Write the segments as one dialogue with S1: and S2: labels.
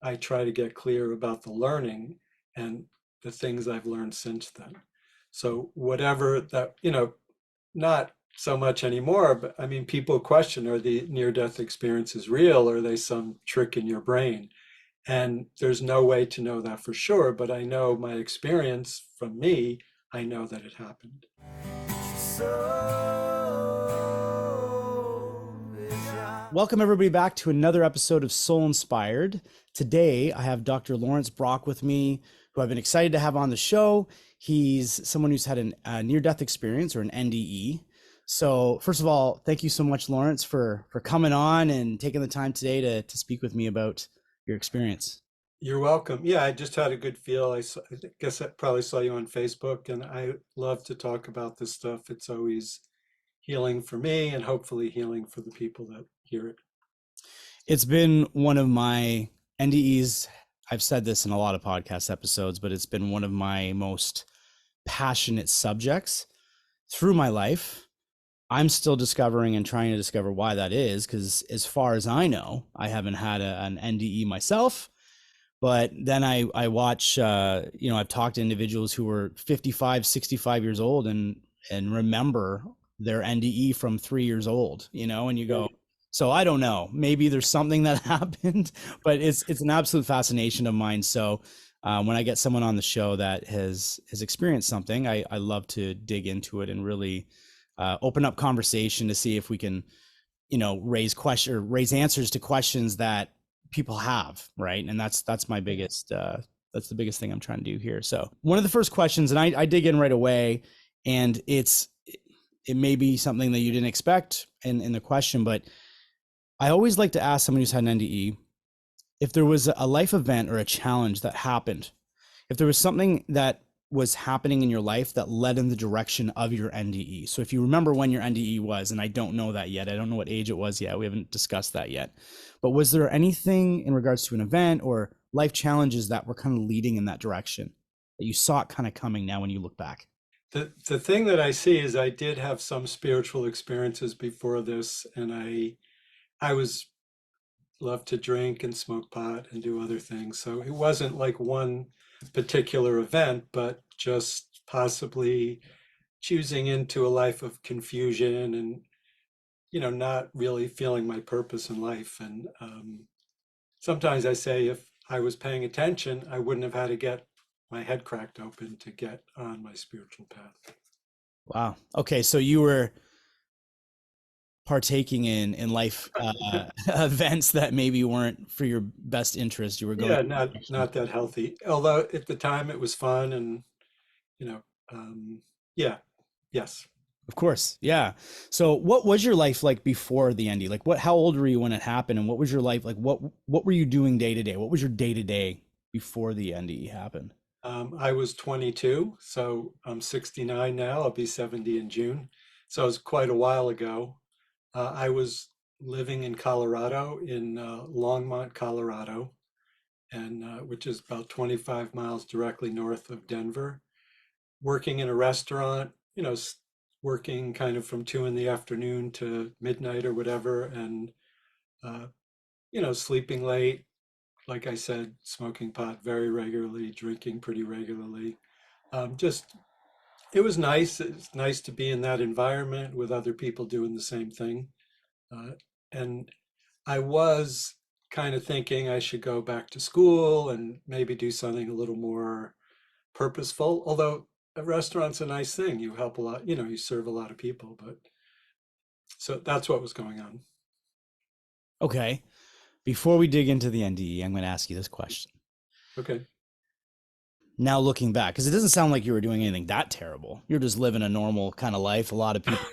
S1: I try to get clear about the learning and the things I've learned since then. So whatever that, not so much anymore, but I mean, people question, are the near-death experiences real, or are they some trick in your brain? And there's no way to know that for sure, but I know my experience from me, I know that it happened.
S2: Welcome, everybody, back to another episode of Soul Inspired. Today, I have Dr. Laurence Brock with me, who I've been excited to have on the show. He's someone who's had a near-death experience, or an NDE. So, first of all, thank you so much, Laurence, for coming on and taking the time today to speak with me about your experience.
S1: You're welcome. Yeah, I just had a good feel. I guess I probably saw you on Facebook, and I love to talk about this stuff. It's always healing for me and hopefully healing for the people that hear it.
S2: It's been one of my NDEs. I've said this in a lot of podcast episodes, but it's been one of my most passionate subjects through my life. I'm still discovering and trying to discover why that is, because as far as I know, I haven't had an NDE myself. But then I watch, I've talked to individuals who were 55, 65 years old and remember their NDE from 3 years old, and you go, so I don't know, maybe there's something that happened, but it's an absolute fascination of mine. So when I get someone on the show that has experienced something, I love to dig into it and really open up conversation to see if we can, raise answers to questions that people have, right? And that's my biggest that's the biggest thing I'm trying to do here. So one of the first questions, and I dig in right away, and it may be something that you didn't expect in the question, but I always like to ask someone who's had an NDE, if there was a life event or a challenge that happened, if there was something that was happening in your life that led in the direction of your NDE. So if you remember when your NDE was, and I don't know that yet, I don't know what age it was yet, we haven't discussed that yet, but was there anything in regards to an event or life challenges that were kind of leading in that direction that you saw it kind of coming now when you look back?
S1: The thing that I see is I did have some spiritual experiences before this, and I was loved to drink and smoke pot and do other things. So it wasn't like one particular event, but just possibly choosing into a life of confusion and, not really feeling my purpose in life. And sometimes I say if I was paying attention, I wouldn't have had to get my head cracked open to get on my spiritual path.
S2: Wow. Okay. So you were partaking in life events that maybe weren't for your best interest. You were going.
S1: Yeah, not that healthy. Although at the time it was fun and, you know, yeah, yes.
S2: Of course. Yeah. So what was your life like before the ND? Like how old were you when it happened, and what was your life like? What were you doing day to day? What was your day to day before the NDE happened?
S1: I was 22, so I'm 69 now. I'll be 70 in June. So it was quite a while ago. I was living in Colorado, in Longmont, Colorado, and which is about 25 miles directly north of Denver, working in a restaurant, working kind of from 2 in the afternoon to midnight or whatever, and, uh, sleeping late. Like I said, smoking pot very regularly, drinking pretty regularly. Just, it was nice. It's nice to be in that environment with other people doing the same thing. Uh, and I was kind of thinking I should go back to school and maybe do something a little more purposeful. Although a restaurant's a nice thing. You help a lot, you serve a lot of people, but so that's what was going on.
S2: Okay. Before we dig into the NDE, I'm going to ask you this question.
S1: Okay.
S2: Now looking back, because it doesn't sound like you were doing anything that terrible. You're just living a normal kind of life. A lot of people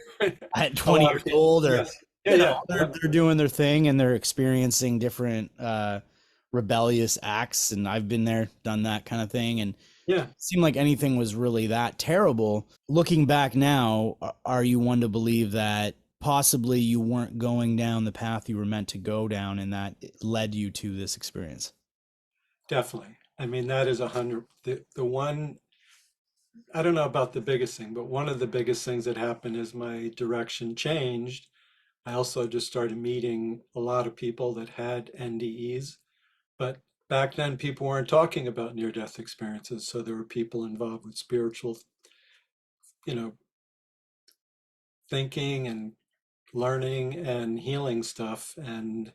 S2: at
S1: A
S2: 20
S1: lot
S2: years
S1: of people.
S2: old, or
S1: Yes. Yeah, yeah.
S2: they're doing their thing and they're experiencing different rebellious acts, and I've been there, done that kind of thing, and
S1: Yeah.
S2: it seemed like anything was really that terrible. Looking back now, are you one to believe that possibly you weren't going down the path you were meant to go down, and that led you to this experience?
S1: Definitely. I mean, that is 100. The one, I don't know about the biggest thing, but one of the biggest things that happened is my direction changed. I also just started meeting a lot of people that had NDEs, but back then people weren't talking about near-death experiences, so there were people involved with spiritual, you know, thinking and learning and healing stuff. And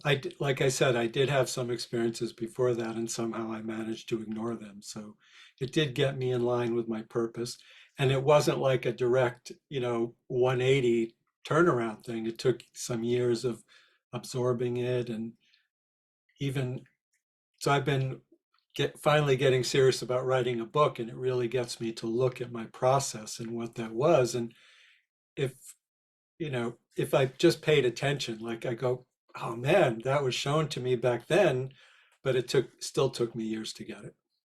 S1: like I said, I did have some experiences before that, and somehow I managed to ignore them. So it did get me in line with my purpose. And it wasn't like a direct, 180 turnaround thing. It took some years of absorbing it. And even so, I've been finally getting serious about writing a book, and it really gets me to look at my process and what that was. And if if I just paid attention, like I go, oh man, that was shown to me back then, but it still took me years to get it.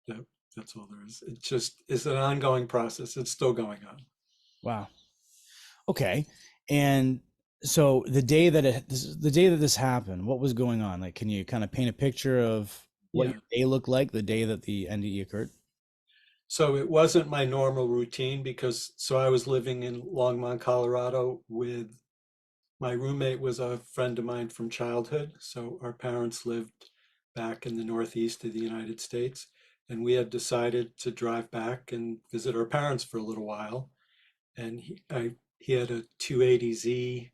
S1: That, that's all there is. It just is an ongoing process. It's still going on.
S2: Wow. Okay. And so the day that this happened, what was going on? Like, can you kind of paint a picture of what
S1: Yeah.
S2: your day looked like the day that the NDE occurred?
S1: So it wasn't my normal routine because so I was living in Longmont, Colorado with my roommate was a friend of mine from childhood. So our parents lived back in the Northeast of the United States. And we had decided to drive back and visit our parents for a little while. And he had a 280Z.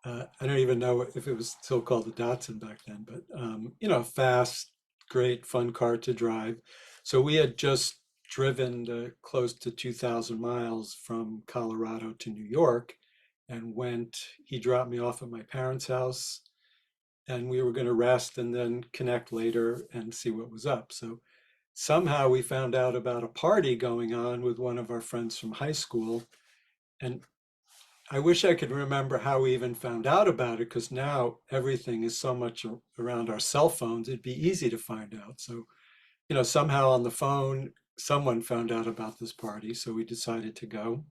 S1: I don't even know if it was still called the Datsun back then, but fast, great, fun car to drive. So we had just driven close to 2,000 miles from Colorado to New York, and he dropped me off at my parents' house, and we were going to rest and then connect later and see what was up. So somehow we found out about a party going on with one of our friends from high school. And I wish I could remember how we even found out about it, because now everything is so much around our cell phones. It'd be easy to find out. So, somehow on the phone, someone found out about this party. So we decided to go.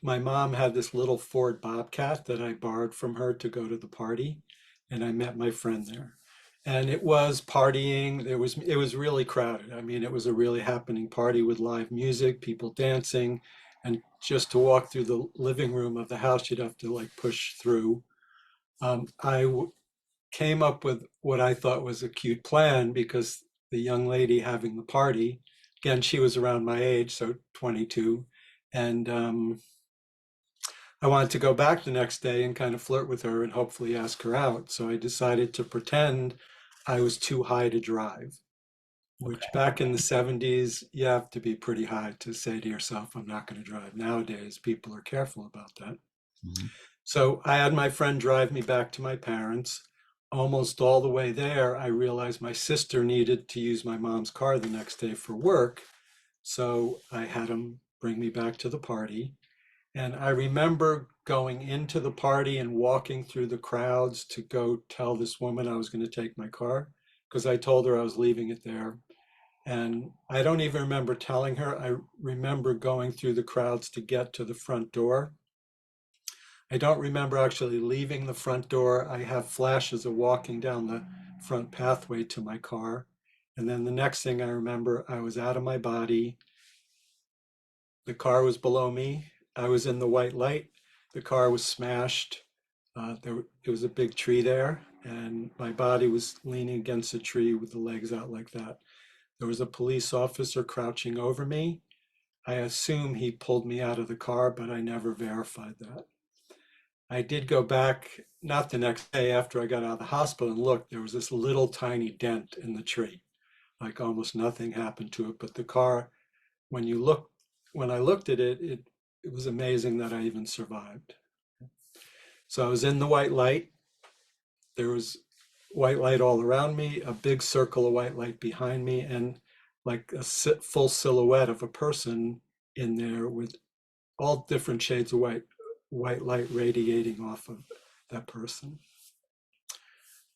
S1: My mom had this little Ford Bobcat that I borrowed from her to go to the party, and I met my friend there. And it was partying. It was really crowded. I mean, it was a really happening party with live music, people dancing, and just to walk through the living room of the house, you'd have to like push through. I came up with what I thought was a cute plan because the young lady having the party, again, she was around my age, so 22, and I wanted to go back the next day and kind of flirt with her and hopefully ask her out. So I decided to pretend I was too high to drive, which
S2: Okay.
S1: back in the 70s, you have to be pretty high to say to yourself, I'm not going to drive. Nowadays, people are careful about that.
S2: Mhm.
S1: So I had my friend drive me back to my parents. Almost all the way there, I realized my sister needed to use my mom's car the next day for work. So I had him bring me back to the party. And I remember going into the party and walking through the crowds to go tell this woman I was going to take my car because I told her I was leaving it there. And I don't even remember telling her. I remember going through the crowds to get to the front door. I don't remember actually leaving the front door. I have flashes of walking down the front pathway to my car. And then the next thing I remember, I was out of my body. The car was below me. I was in the white light. The car was smashed. It was a big tree there, and my body was leaning against a tree with the legs out like that. There was a police officer crouching over me. I assume he pulled me out of the car, but I never verified that. I did go back, not the next day after I got out of the hospital, and look, there was this little tiny dent in the tree. Like almost nothing happened to it, but the car, when you look, when I looked at it, it was amazing that I even survived. So I was in the white light. There was white light all around me, a big circle of white light behind me, and like a full silhouette of a person in there with all different shades of white light radiating off of that person.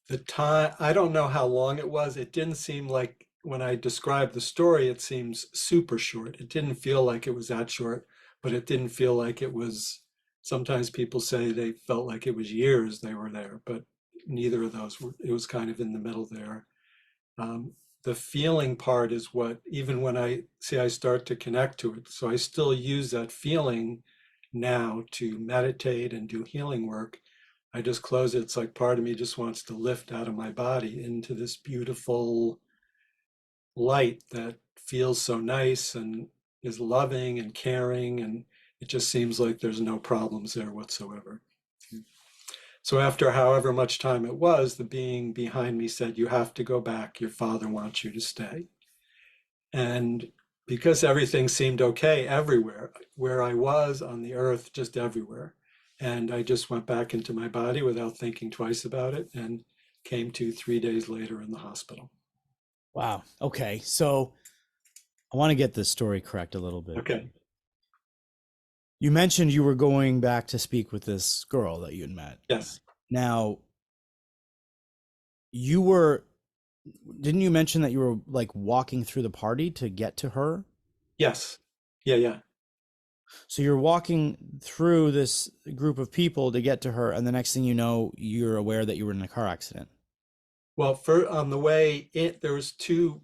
S1: The time, I don't know how long it was. It didn't seem like when I described the story, it seems super short. It didn't feel like it was that short, but it didn't feel like it was. Sometimes people say they felt like it was years they were there, but neither of those were. It was kind of in the middle there. The feeling part is what, even when I see I start to connect to it. So I still use that feeling now to meditate and do healing work. I just close it. It's like part of me just wants to lift out of my body into this beautiful light that feels so nice and is loving and caring. And it just seems like there's no problems there whatsoever. So after however much time it was, the being behind me said, "You have to go back. Your father wants you to stay." And because everything seemed okay everywhere, where I was on the earth, just everywhere. And I just went back into my body without thinking twice about it and came to 3 days later in the hospital.
S2: Wow. Okay. So I want to get this story correct a little bit.
S1: Okay.
S2: You mentioned you were going back to speak with this girl that you had met.
S1: Yes.
S2: Now, you were, didn't you mention that you were like walking through the party to get to her?
S1: Yes. Yeah. Yeah.
S2: So you're walking through this group of people to get to her, and the next thing you know, you're aware that you were in a car accident.
S1: Well, on the way in, there was two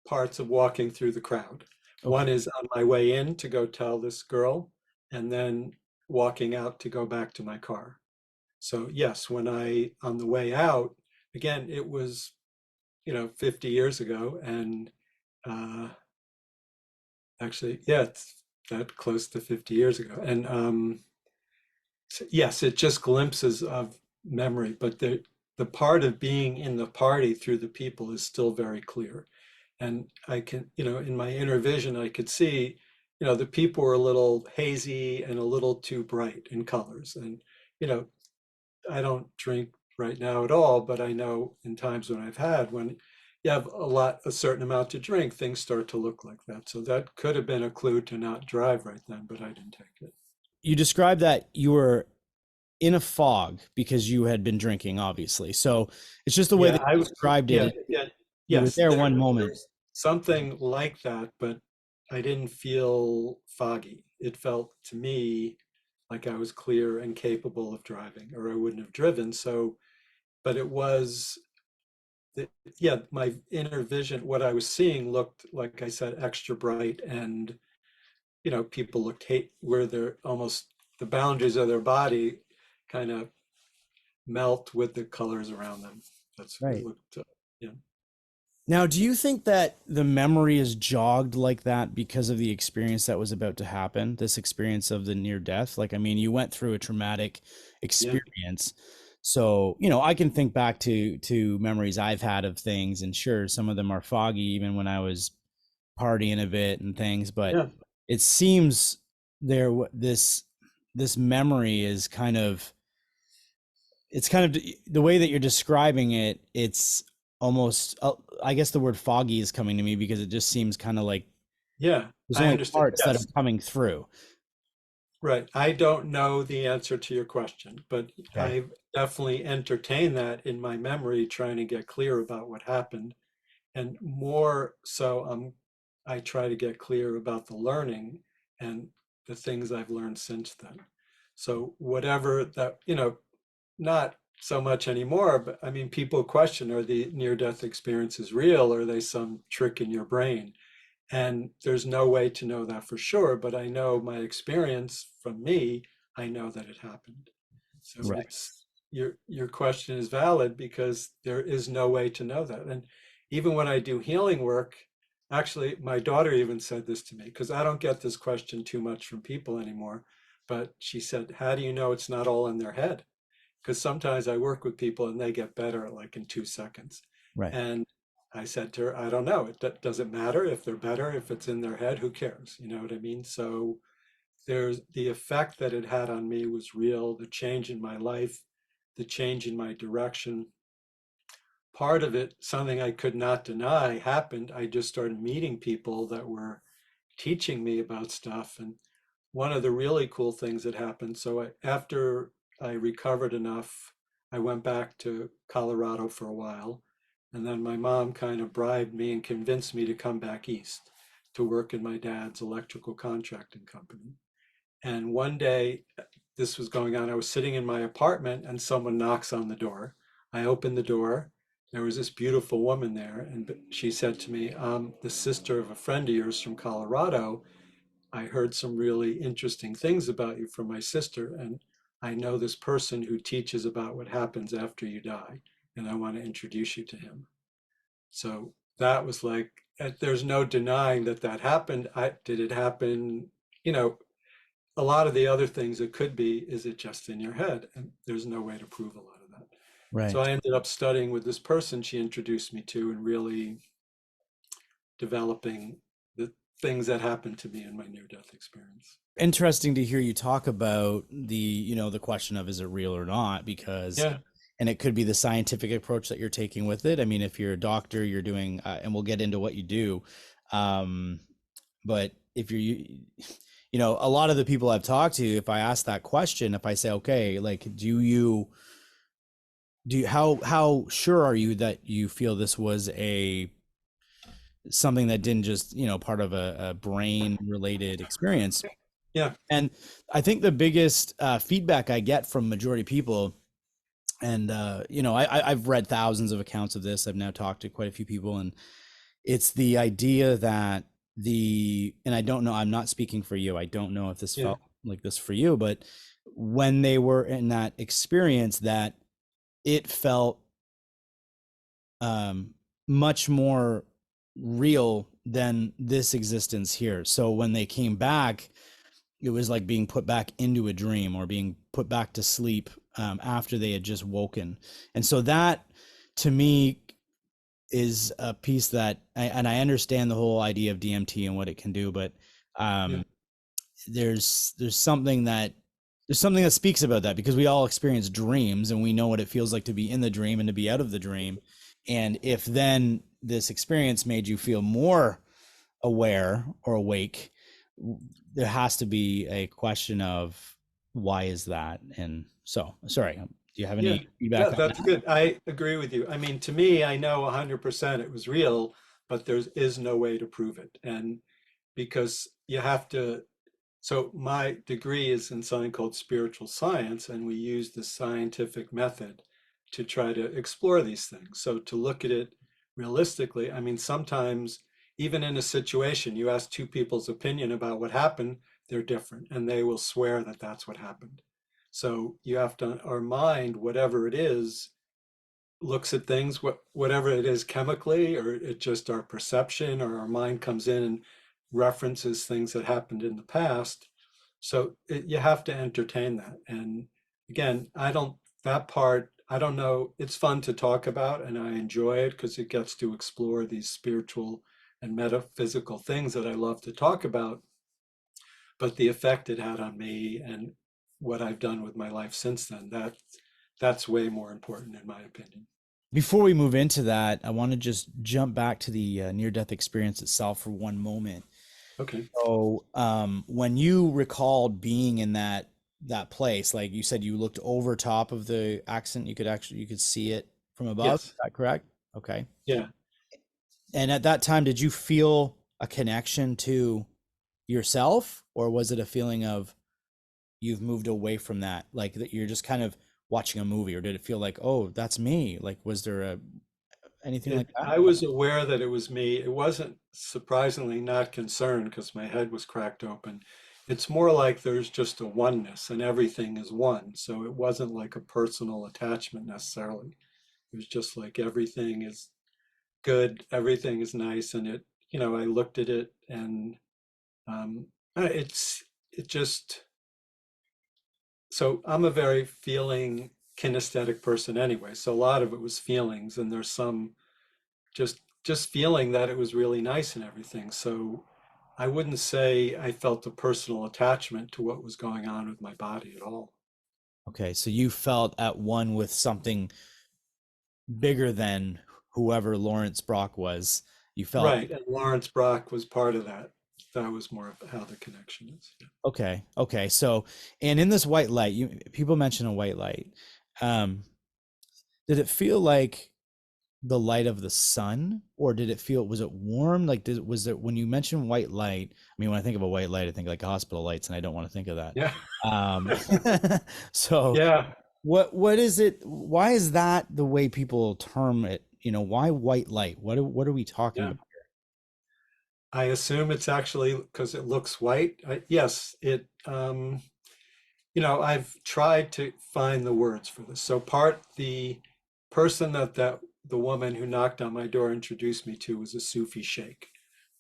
S1: parts of walking through the crowd.
S2: Okay.
S1: One is on my way in to go tell this girl, and then walking out to go back to my car. So yes, on the way out, again, it was, 50 years ago, and uh, actually, yeah, it's that close to 50 years ago. And so yes, it just glimpses of memory, but the part of being in the party through the people is still very clear. And I can, in my inner vision, I could see, the people were a little hazy and a little too bright in colors. And, you know, I don't drink right now at all, but I know in times when I've had, when you have a certain amount to drink, things start to look like that. So that could have been a clue to not drive right then, but I didn't take it.
S2: You described that you were in a fog because you had been drinking, obviously. So it's just the way
S1: Yeah,
S2: that you described
S1: yeah,
S2: it.
S1: yeah,
S2: You were
S1: yes,
S2: there one moment.
S1: there's something like that, but I didn't feel foggy. It felt to me like I was clear and capable of driving, or I wouldn't have driven. So, but it was the, yeah, my inner vision, what I was seeing looked, like I said, extra bright, and people looked hate where they're almost the boundaries of their body kind of melt with the colors around them. That's it
S2: Right.
S1: looked, yeah,
S2: Now, do you think that the memory is jogged like that because of the experience that was about to happen? This experience of the near death? Like, I mean, you went through a traumatic
S1: yeah,
S2: experience. So, I can think back to memories I've had of things, and sure, some of them are foggy even when I was partying a bit and things, but
S1: yeah,
S2: it seems this memory is kind of, it's kind of the way that you're describing it. It's almost, I guess the word foggy is coming to me because it just seems kind of like
S1: yeah.
S2: there's
S1: I
S2: only
S1: understand.
S2: parts that are
S1: Yes,
S2: coming through.
S1: right. I don't know the answer to your question, but
S2: Okay.
S1: I've definitely entertained that in my memory, trying to get clear about what happened. And more so, I try to get clear about the learning and the things I've learned since then. So whatever that, not so much anymore, but I mean, people question, are the near-death experiences real? Or are they some trick in your brain? And there's no way to know that for sure, but I know my experience from me, I know that it happened. So
S2: Right.
S1: it's your question is valid because there is no way to know that. And even when I do healing work, actually my daughter even said this to me, because I don't get this question too much from people anymore, but she said, "How do you know it's not all in their head?" Because sometimes I work with people and they get better like in 2 seconds.
S2: Right.
S1: And I said to her, "I don't know. It doesn't matter if they're better, if it's in their head, who cares? You know what I mean?" So there's the effect that it had on me was real, the change in my life, the change in my direction. Part of it, something I could not deny, happened. I just started meeting people that were teaching me about stuff. And one of the really cool things that happened, so after I recovered enough, I went back to Colorado for a while. And then my mom kind of bribed me and convinced me to come back east to work in my dad's electrical contracting company. And one day, this was going on. I was sitting in my apartment and someone knocks on the door. I opened the door. There was this beautiful woman there. And she said to me, "The sister of a friend of yours from Colorado. I heard some really interesting things about you from my sister." And I know this person who teaches about what happens after you die, and I want to introduce you to him. So that was like, there's no denying that that happened. Did it happen? You know, a lot of the other things it could be, is it just in your head? And there's no way to prove a lot of that. So
S2: Right.
S1: I ended up studying with this person she introduced me to and really developing the things that happened to me in my near-death experience.
S2: Interesting to hear you talk about the question of is it real or not, because
S1: Yeah,
S2: and it could be the scientific approach that you're taking with it. I mean, if you're a doctor, you're doing and we'll get into what you do. Um, but if a lot of the people I've talked to, if I ask that question, if I say, okay, like, how sure are you that you feel this was a something that didn't just, part of a brain related experience?
S1: yeah,
S2: And I think the biggest feedback I get from majority people, and I've read thousands of accounts of this. I've now talked to quite a few people, and it's the idea that and I don't know, I'm not speaking for you. I don't know if this
S1: yeah,
S2: felt like this for you, but when they were in that experience, that it felt um, much more real than this existence here. So when they came back, it was like being put back into a dream or being put back to sleep after they had just woken. And so that, to me, is a piece that and I understand the whole idea of DMT and what it can do, but
S1: yeah,
S2: um, there's something that speaks about that, because we all experience dreams and we know what it feels like to be in the dream and to be out of the dream. And if then this experience made you feel more aware or awake, there has to be a question of why is that? And so, sorry, do you have
S1: yeah,
S2: any
S1: yeah,
S2: feedback on
S1: that's
S2: that?
S1: good. I agree with you. I mean, to me, I know 100% it was real, but there is no way to prove it. And because you have to, so my degree is in something called spiritual science, and we use the scientific method to try to explore these things. So to look at it realistically, I mean, sometimes even in a situation, you ask two people's opinion about what happened, they're different, and they will swear that that's what happened. So you have to, our mind, whatever it is, looks at things, whatever it is chemically, or it just our perception, or our mind comes in and references things that happened in the past. So you have to entertain that. And again, that part, I don't know, it's fun to talk about and I enjoy it because it gets to explore these spiritual and metaphysical things that I love to talk about. But the effect it had on me and what I've done with my life since then, that's way more important in my opinion.
S2: Before we move into that, I want to just jump back to the near death experience itself for one moment.
S1: Okay.
S2: So, when you recalled being in that place, like you said, you looked over top of the accident, you could see it from above. Is
S1: Yes.
S2: that correct? Okay.
S1: Yeah.
S2: And at that time, did you feel a connection to yourself, or was it a feeling of you've moved away from that, like that you're just kind of watching a movie, or did it feel like, oh, that's me? Like, was there anything like that?
S1: I was aware that it was me. It wasn't, surprisingly, not concerned because my head was cracked open. It's more like there's just a oneness and everything is one. So it wasn't like a personal attachment necessarily. It was just like everything is good, everything is nice. And I looked at it and um, it's, it just, so I'm a very feeling kinesthetic person anyway. So a lot of it was feelings, and there's some just feeling that it was really nice and everything. So I wouldn't say I felt a personal attachment to what was going on with my body at all.
S2: Okay, so you felt at one with something bigger than whoever Laurence Brock was. You felt
S1: Right. And Laurence Brock was part of that. That was more of how the connection is. Yeah.
S2: okay. Okay. So, and in this white light, people mention a white light. Um, did it feel like the light of the sun, or did it feel, was it warm? Like, was it, when you mention white light, I mean, when I think of a white light, I think like hospital lights, and I don't want to think of that.
S1: Yeah.
S2: Um, so
S1: Yeah.
S2: what is it? Why is that the way people term it? Why white light? What are we talking
S1: Yeah.
S2: about?
S1: I assume it's actually because it looks white. Yes, I've tried to find the words for this. So the person that the woman who knocked on my door introduced me to was a Sufi sheikh,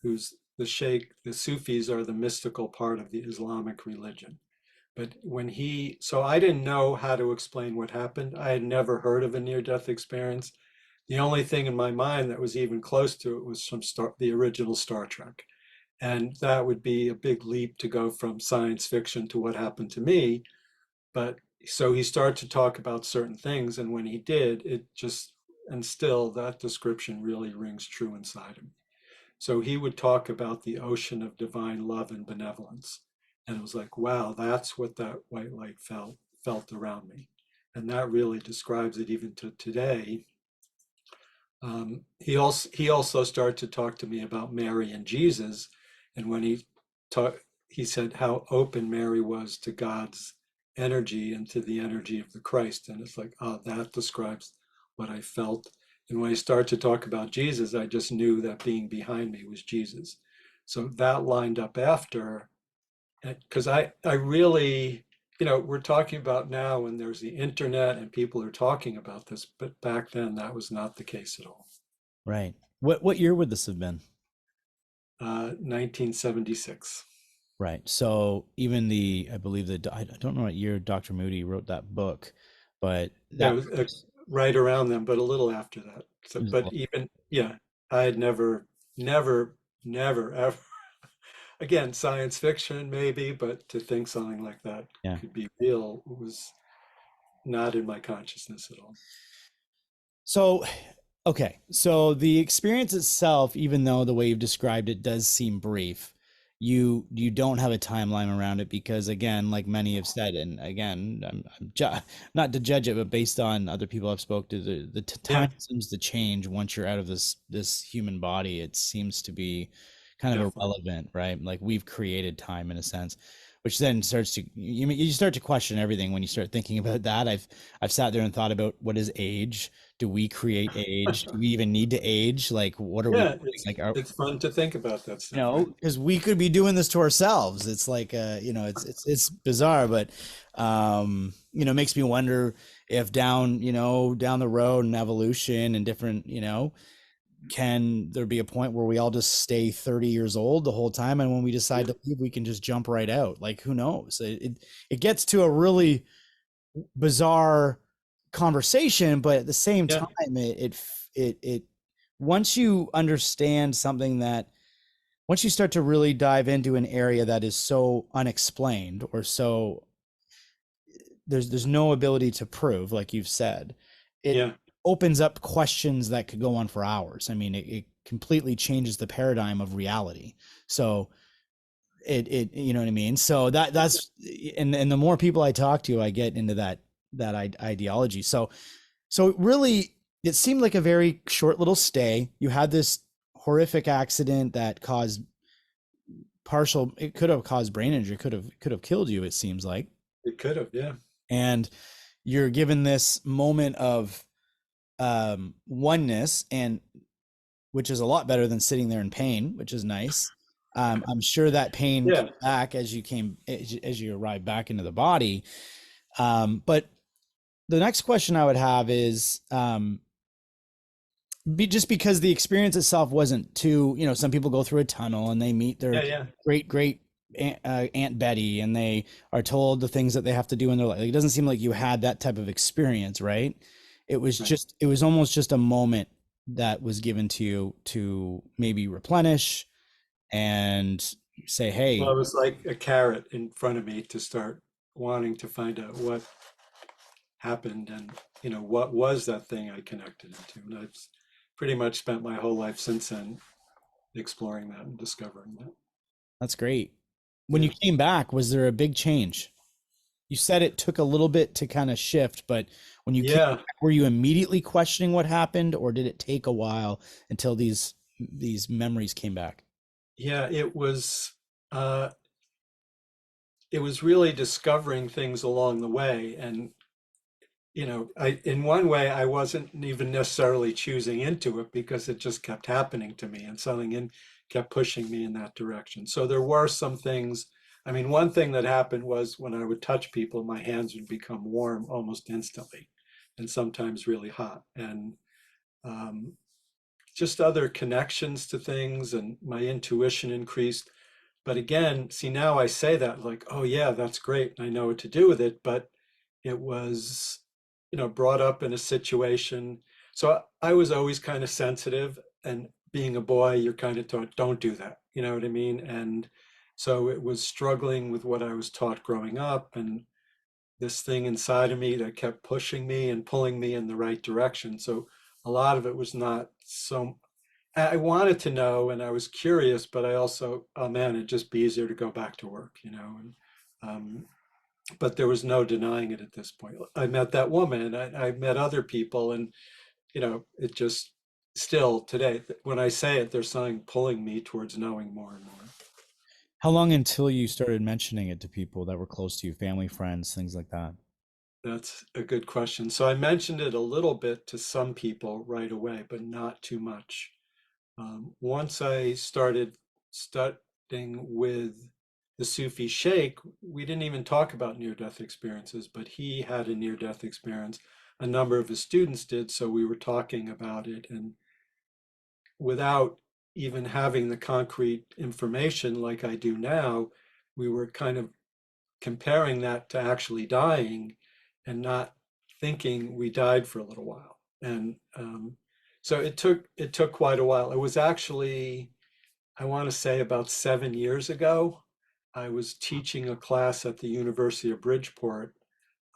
S1: who's the sheikh. The Sufis are the mystical part of the Islamic religion. But so I didn't know how to explain what happened. I had never heard of a near-death experience. The only thing in my mind that was even close to it was from the original Star Trek. And that would be a big leap to go from science fiction to what happened to me. But so he started to talk about certain things. And when he did, and still that description really rings true inside him. So he would talk about the ocean of divine love and benevolence. And it was like, wow, that's what that white light felt around me. And that really describes it even to today. He also started to talk to me about Mary and Jesus, and when he said how open Mary was to God's energy and to the energy of the Christ, and it's like, oh, that describes what I felt. And when I started to talk about Jesus, I just knew that being behind me was Jesus. So that lined up after, because I really, we're talking about now when there's the internet and people are talking about this, but back then that was not the case at all.
S2: Right. What year would this have been?
S1: 1976.
S2: Right. So even I believe I don't know what year Dr. Moody wrote that book, but
S1: Yeah, it
S2: that
S1: was
S2: was,
S1: right around them, but a little after that.
S2: it
S1: So,
S2: was
S1: but even, yeah, I had never, never, ever, again, science fiction maybe, but to think something like that
S2: yeah.
S1: could be real was not in my consciousness at all.
S2: So, okay. So the experience itself, even though the way you've described it does seem brief, you don't have a timeline around it because, again, like many have said, and again, not to judge it, but based on other people I've spoke to, the
S1: Yeah,
S2: time seems to change once you're out of this human body. It seems to be kind of
S1: definitely.
S2: irrelevant, right? Like we've created time in a sense, which then starts to you start to question everything when you start thinking about that. I've sat there and thought about what is age. Do we create age? Do we even need to age? Like, what are we
S1: Yeah,
S2: doing? Like, are
S1: it's fun to think about that stuff, right?
S2: because we could be doing this to ourselves. It's like, it's bizarre, but it makes me wonder if down the road in evolution and different, can there be a point where we all just stay 30 years old the whole time, and when we decide
S1: Yeah,
S2: to leave, we can just jump right out? Like, who knows? It gets to a really bizarre conversation, but at the same
S1: yeah,
S2: time, it once you understand something that once you start to really dive into an area that is so unexplained or so there's no ability to prove, like you've said, it
S1: yeah,
S2: opens up questions that could go on for hours. I mean, it completely changes the paradigm of reality. So it you know what I mean? So that's and the more people I talk to, I get into that ideology. So really, it seemed like a very short little stay. You had this horrific accident that caused partial. It could have caused brain injury. Could have killed you. It seems like,
S1: it could have. Yeah,
S2: and you're given this moment of oneness, and which is a lot better than sitting there in pain, which is nice. I'm sure that pain came
S1: yeah,
S2: back as you arrived back into the body. But the next question I would have is, just because the experience itself wasn't too, some people go through a tunnel and they meet their
S1: yeah, yeah,
S2: great Aunt Betty, and they are told the things that they have to do in their life. Like, it doesn't seem like you had that type of experience, right?
S1: right.
S2: It was almost just a moment that was given to you to maybe replenish and say,
S1: Well, it
S2: hey,
S1: was like a carrot in front of me to start wanting to find out what happened and what was that thing I connected into. And I've pretty much spent my whole life since then exploring that and discovering that.
S2: that's great. When you
S1: Yeah.
S2: came back, was there a big change? You said it took a little bit to kind of shift, but when you came
S1: Yeah.
S2: back, were you immediately questioning what happened, or did it take a while until these memories came back?
S1: Yeah, uh it was really discovering things along the way. And I in one way I wasn't even necessarily choosing into it because it just kept happening to me and something in kept pushing me in that direction. So there were some things I mean, one thing that happened was when I would touch people, my hands would become warm almost instantly and sometimes really hot. And um, just other connections to things, and my intuition increased. But again, see, now I say that like, oh yeah, that's great. And I know what to do with it. But it was, brought up in a situation. So I was always kind of sensitive, and being a boy, you're kind of taught, don't do that. You know what I mean? And so it was struggling with what I was taught growing up, and this thing inside of me that kept pushing me and pulling me in the right direction. So a lot of it was not so, I wanted to know and I was curious, but I also, oh man, it'd just be easier to go back to work, And, um, but there was no denying it at this point. I met that woman, I met other people, and, it just still today, when I say it, there's something pulling me towards knowing more and more.
S2: How long until you started mentioning it to people that were close to you, family, friends, things like that?
S1: That's a good question. So I mentioned it a little bit to some people right away, but not too much. Once I started studying with the Sufi Sheikh, we didn't even talk about near-death experiences, but he had a near-death experience. A number of his students did, so we were talking about it. And without even having the concrete information like I do now, we were kind of comparing that to actually dying and not thinking we died for a little while. And so it took quite a while. It was actually, I want to say, about 7 years ago. I was teaching a class at the University of Bridgeport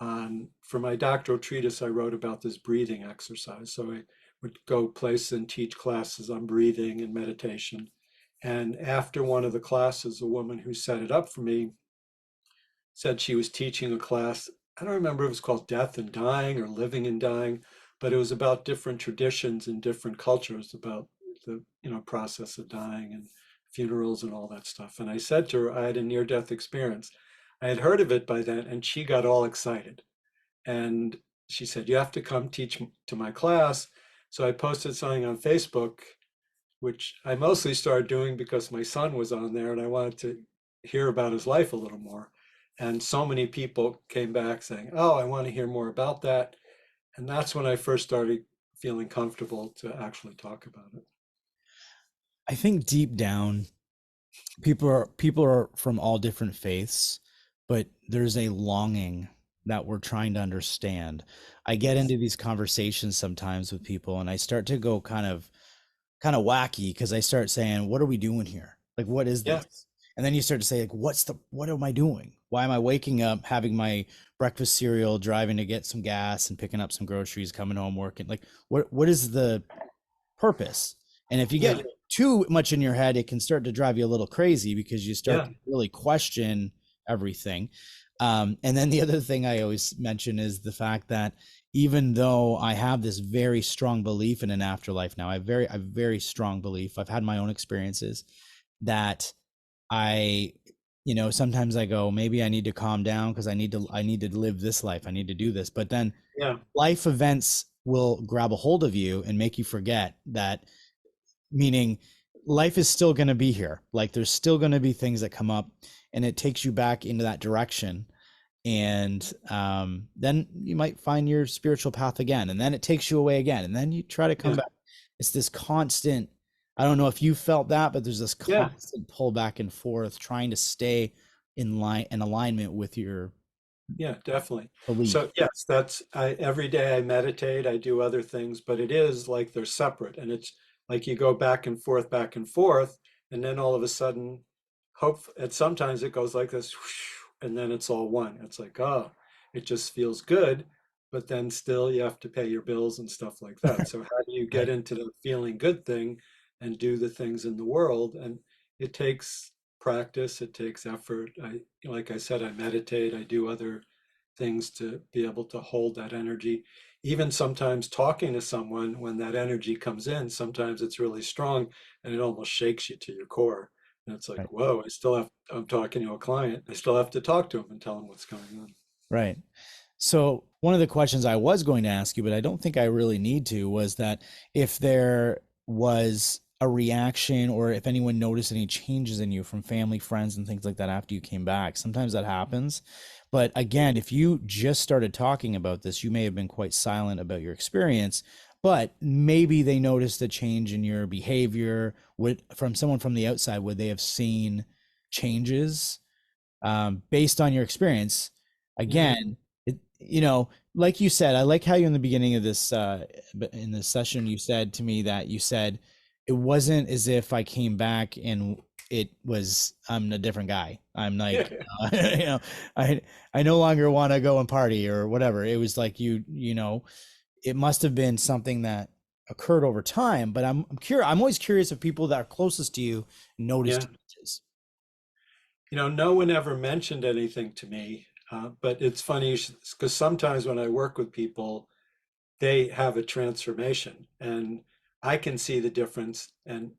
S1: on, for my doctoral treatise, I wrote about this breathing exercise. So I would go places and teach classes on breathing and meditation. And after one of the classes, a woman who set it up for me said she was teaching a class. I don't remember if it was called Death and Dying or Living and Dying, but it was about different traditions in different cultures about the process of dying and funerals and all that stuff. And I said to her, I had a near-death experience. I had heard of it by then, and she got all excited. And she said, you have to come teach to my class. So I posted something on Facebook, which I mostly started doing because my son was on there and I wanted to hear about his life a little more. And so many people came back saying, oh, I want to hear more about that. And that's when I first started feeling comfortable to actually talk about it.
S2: I think deep down, people are from all different faiths, but there's a longing that we're trying to understand. I get
S1: Yes.
S2: into these conversations sometimes with people and I start to go kind of wacky because I start saying, what are we doing here? Like, what is
S1: Yeah.
S2: this? And then you start to say, like, what am I doing? Why am I waking up, having my breakfast cereal, driving to get some gas and picking up some groceries, coming home, working? Like, what is the purpose? And if you
S1: Yeah.
S2: get too much in your head, it can start to drive you a little crazy because you start
S1: Yeah.
S2: to really question everything. And then the other thing I always mention is the fact that even though I have this very strong belief in an afterlife now, I have very strong belief. I've had my own experiences that I, sometimes I go, maybe I need to calm down because I need to live this life. I need to do this. But then
S1: Yeah.
S2: life events will grab a hold of you and make you forget that, meaning life is still going to be here. Like there's still going to be things that come up and it takes you back into that direction. And then you might find your spiritual path again. And then it takes you away again. And then you try to come
S1: Yeah.
S2: back. It's this constant, I don't know if you felt that, but there's this
S1: Yeah.
S2: constant pull back and forth trying to stay in line and alignment with your
S1: Yeah, definitely.
S2: belief.
S1: So yes, every day I meditate, I do other things, but it is like they're separate, and it's like you go back and forth, and then all of a sudden, and sometimes it goes like this, and then it's all one. It's like, oh, it just feels good, but then still you have to pay your bills and stuff like that. So how do you get
S2: Right.
S1: into the feeling good thing and do the things in the world? And it takes practice, it takes effort. Like I said, I meditate, I do other things to be able to hold that energy. Even sometimes talking to someone, when that energy comes in, sometimes it's really strong and it almost shakes you to your core. And it's like,
S2: Right.
S1: whoa, I'm talking to a client. I still have to talk to him and tell him what's going on.
S2: Right. So one of the questions I was going to ask you, but I don't think I really need to, was that if there was a reaction, or if anyone noticed any changes in you from family, friends, and things like that after you came back. Sometimes that happens. But again, if you just started talking about this, you may have been quite silent about your experience, but maybe they noticed a change in your behavior. Would, from someone from the outside, would they have seen changes based on your experience?
S1: Mm,
S2: Again, like you said, I like how you in the beginning of this in this session you said to me that you said it wasn't as if I came back and it was I'm a different guy. I'm like,
S1: yeah.
S2: you know, I I no longer want to go and party or whatever. It was like it must have been something that occurred over time. But I'm curious. I'm always curious if people that are closest to you noticed
S1: Yeah.
S2: changes.
S1: No one ever mentioned anything to me, but it's funny because sometimes when I work with people, they have a transformation and I can see the difference. And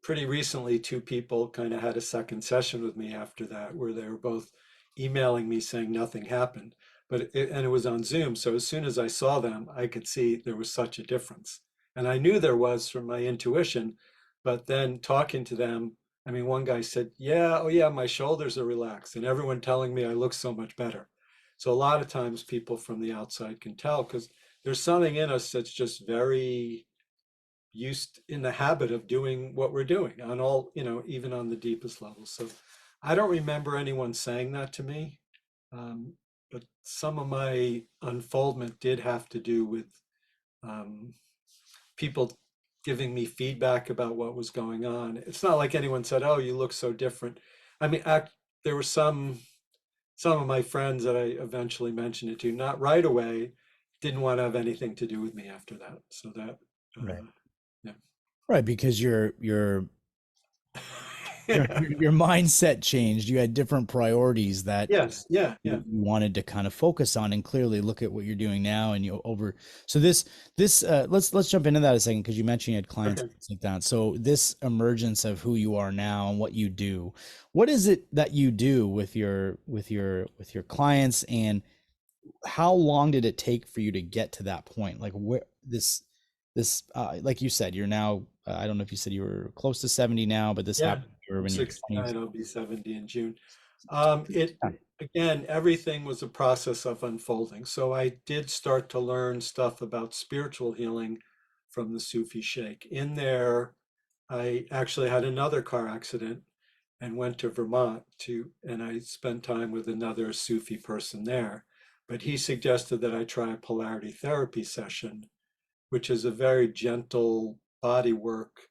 S1: pretty recently, two people kind of had a second session with me after that, where they were both emailing me saying nothing happened. And it was on Zoom. So as soon as I saw them, I could see there was such a difference. And I knew there was from my intuition, but then talking to them, I mean, one guy said, yeah, oh yeah, my shoulders are relaxed, and everyone telling me I look so much better. So a lot of times people from the outside can tell because there's something in us that's just very used in the habit of doing what we're doing on all, even on the deepest levels. So I don't remember anyone saying that to me. Um, but some of my unfoldment did have to do with um, people giving me feedback about what was going on. It's not like anyone said, "Oh, you look so different." I mean, there were some of my friends that I eventually mentioned it to, not right away, didn't want to have anything to do with me after that. So that,
S2: Right.
S1: yeah.
S2: Right, because your mindset changed. You had different priorities that
S1: Yes, yeah,
S2: you
S1: yeah.
S2: wanted to kind of focus on, and clearly look at what you're doing now. And you over so this let's jump into that a second, because you mentioned you had clients
S1: Okay.
S2: and things like that. So this emergence of who you are now and what you do, what is it that you do with your clients, and how long did it take for you to get to that point? Like where this like you said, you're now I don't know if you said you were close to 70 now, but this
S1: Yeah,
S2: happened when you were
S1: I'm
S2: in your 20s.
S1: 69, I'll be 70 in June. It again, everything was a process of unfolding. So I did start to learn stuff about spiritual healing from the Sufi Sheikh. In there, I actually had another car accident and went to Vermont and I spent time with another Sufi person there. But he suggested that I try a polarity therapy session, which is a very gentle body work.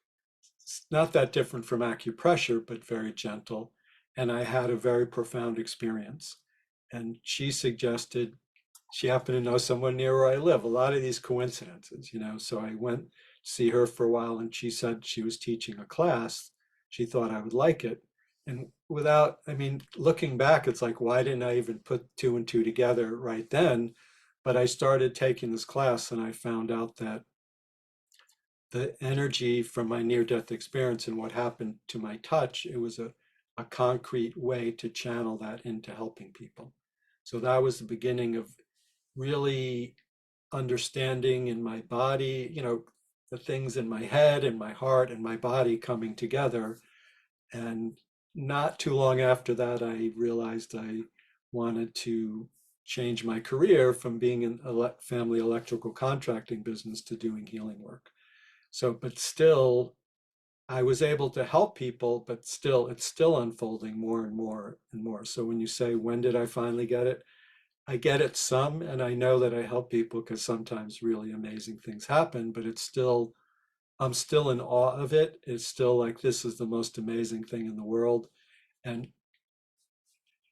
S1: It's not that different from acupressure, but very gentle. And I had a very profound experience. And she suggested, she happened to know someone near where I live. A lot of these coincidences. So I went to see her for a while, and she said she was teaching a class. She thought I would like it. And I mean, looking back, it's like, why didn't I even put two and two together right then? But I started taking this class, and I found out that the energy from my near-death experience and what happened to my touch, it was a concrete way to channel that into helping people. So that was the beginning of really understanding in my body, the things in my head and my heart and my body coming together. And not too long after that, I realized I wanted to change my career from being in a family electrical contracting business to doing healing work. So, but still, I was able to help people, but still, it's still unfolding more and more and more. So when you say, when did I finally get it? I get it some, and I know that I help people because sometimes really amazing things happen, but I'm still in awe of it. It's still like, this is the most amazing thing in the world, and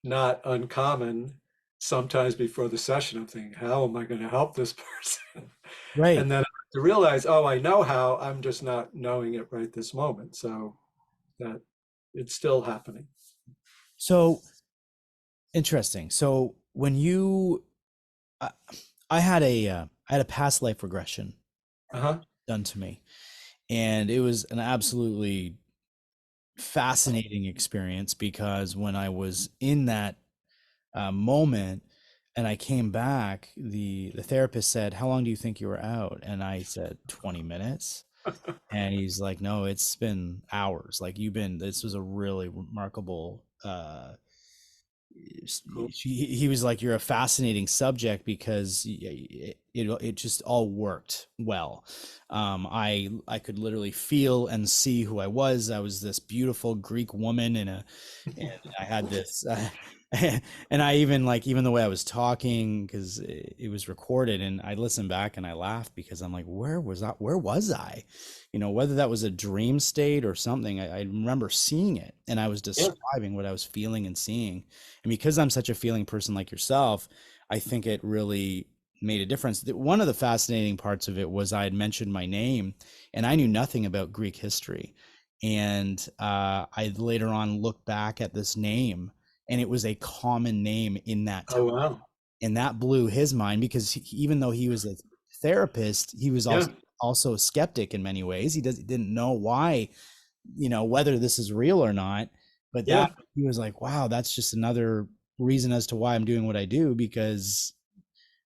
S1: not uncommon. Sometimes before the session, I'm thinking, how am I going to help this person?
S2: Right.
S1: And then I have to realize, oh, I know how, I'm just not knowing it right this moment. So that it's still happening.
S2: So interesting. So when you I, I had a past life regression
S1: Uh-huh.
S2: done to me, and it was an absolutely fascinating experience, because when I was in that moment and I came back, the therapist said, "How long do you think you were out?" And I said, 20 minutes. And he's like, no, it's been hours. Like this was a really remarkable,
S1: Cool.
S2: he was like, you're a fascinating subject because it just all worked well. I could literally feel and see who I was. I was this beautiful Greek woman and I had this, and I even like, even the way I was talking, because it was recorded, and I listened back and I laughed because I'm like, where was I? Whether that was a dream state or something, I remember seeing it and I was
S1: Yeah.
S2: describing what I was feeling and seeing. And because I'm such a feeling person like yourself, I think it really made a difference. One of the fascinating parts of it was I had mentioned my name and I knew nothing about Greek history. And I later on looked back at this name and it was a common name in that time.
S1: Oh, wow.
S2: And that blew his mind because even though he was a therapist, he was
S1: Yeah.
S2: also a skeptic in many ways. He didn't know why, whether this is real or not. But that,
S1: Yeah.
S2: he was like, wow, that's just another reason as to why I'm doing what I do, because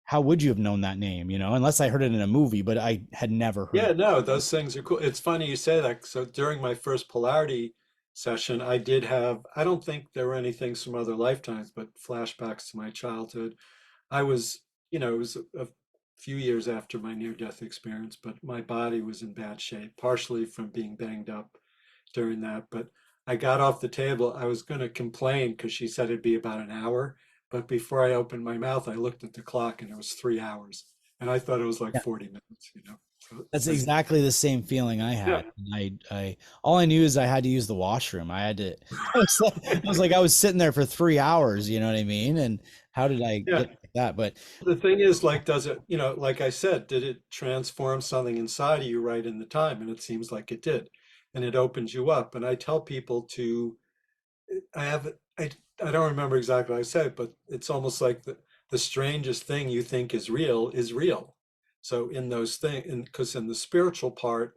S2: how would you have known that name, unless I heard it in a movie, but I had never heard
S1: Yeah,
S2: it.
S1: no, those things are cool. It's funny you say that. So during my first polarity session, I did have, I don't think there were any things from other lifetimes, but flashbacks to my childhood. I was, it was a few years after my near-death experience, but my body was in bad shape, partially from being banged up during that. But I got off the table. I was going to complain because she said it'd be about an hour. But before I opened my mouth, I looked at the clock and it was 3 hours. And I thought it was like
S2: Yeah.
S1: 40 minutes. So
S2: That's
S1: I,
S2: exactly the same feeling I
S1: yeah,
S2: had. And all I knew is I had to use the washroom. I had to, I was sitting there for 3 hours, you know what I mean? And how did I
S1: yeah.
S2: get like that? But
S1: The thing is, like, does it, like I said, did it transform something inside of you right in the time? And it seems like it did. And it opens you up. And I tell people to, I have, I don't remember exactly what I said, but it's almost like the strangest thing you think is real is real. So in those things, and because in the spiritual part,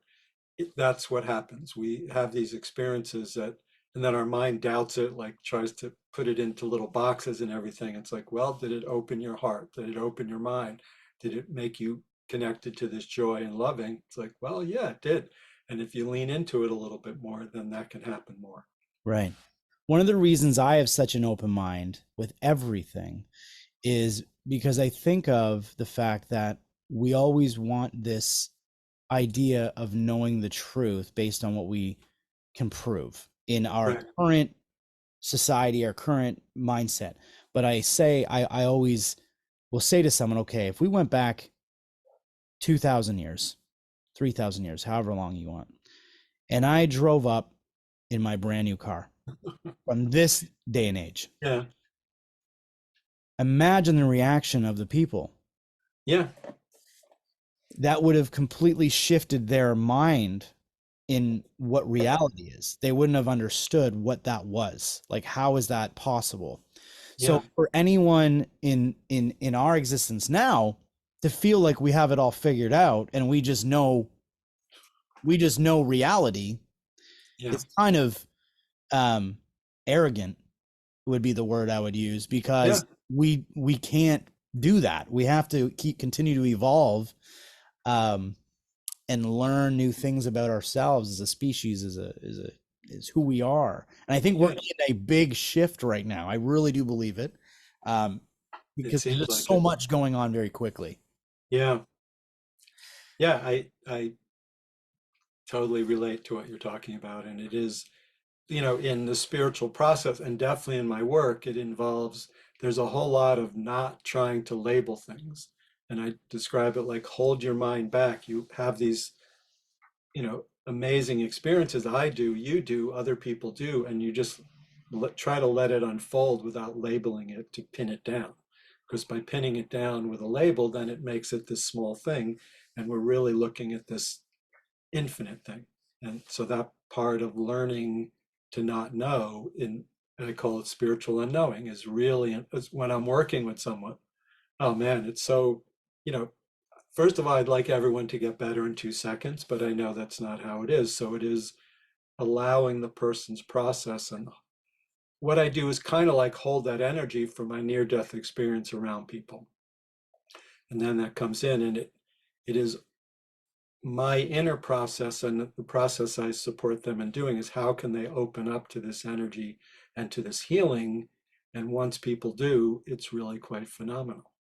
S1: that's what happens. We have these experiences and then our mind doubts it, like tries to put it into little boxes and everything. It's like, well, did it open your heart? Did it open your mind? Did it make you connected to this joy and loving? It's like, well, yeah, it did. And if you lean into it a little bit more, then that can happen more.
S2: right. One of the reasons I have such an open mind with everything is because I think of the fact that we always want this idea of knowing the truth based on what we can prove in our
S1: Right.
S2: current society, our current mindset. But I always will say to someone, okay, if we went back 2,000 years, 3,000 years, however long you want, and I drove up in my brand new car from this day and age,
S1: Yeah.
S2: imagine the reaction of the people.
S1: Yeah.
S2: That would have completely shifted their mind in what reality is. They wouldn't have understood what that was. Like, how is that possible? So
S1: Yeah.
S2: for anyone in our existence now to feel like we have it all figured out and we just know reality,
S1: Yeah.
S2: it's kind of um arrogant would be the word I would use,
S1: Yeah.
S2: because we can't do that. We have to continue to evolve, um and learn new things about ourselves as a species, is who we are. And I think we're
S1: Yeah.
S2: in a big shift right now. I really do believe it. Um,
S1: It
S2: because there's
S1: seems
S2: just
S1: like
S2: so
S1: it.
S2: much going on very quickly.
S1: Yeah. Yeah. I totally relate to what you're talking about. And it is, in the spiritual process and definitely in my work, it involves, there's a whole lot of not trying to label things. And I describe it like hold your mind back. You have these, amazing experiences. I do, you do, other people do, and you just try to let it unfold without labeling it to pin it down. Because by pinning it down with a label, then it makes it this small thing. And we're really looking at this infinite thing. And so that part of learning to not know, I call it spiritual unknowing, is really when I'm working with someone. Oh man, it's so, you know, first of all, I'd like everyone to get better in 2 seconds, but I know that's not how it is. So it is allowing the person's process. And what I do is kind of like hold that energy for my near-death experience around people. And then that comes in and it is my inner process and the process I support them in doing is how can they open up to this energy and to this healing? And once people do, it's really quite phenomenal.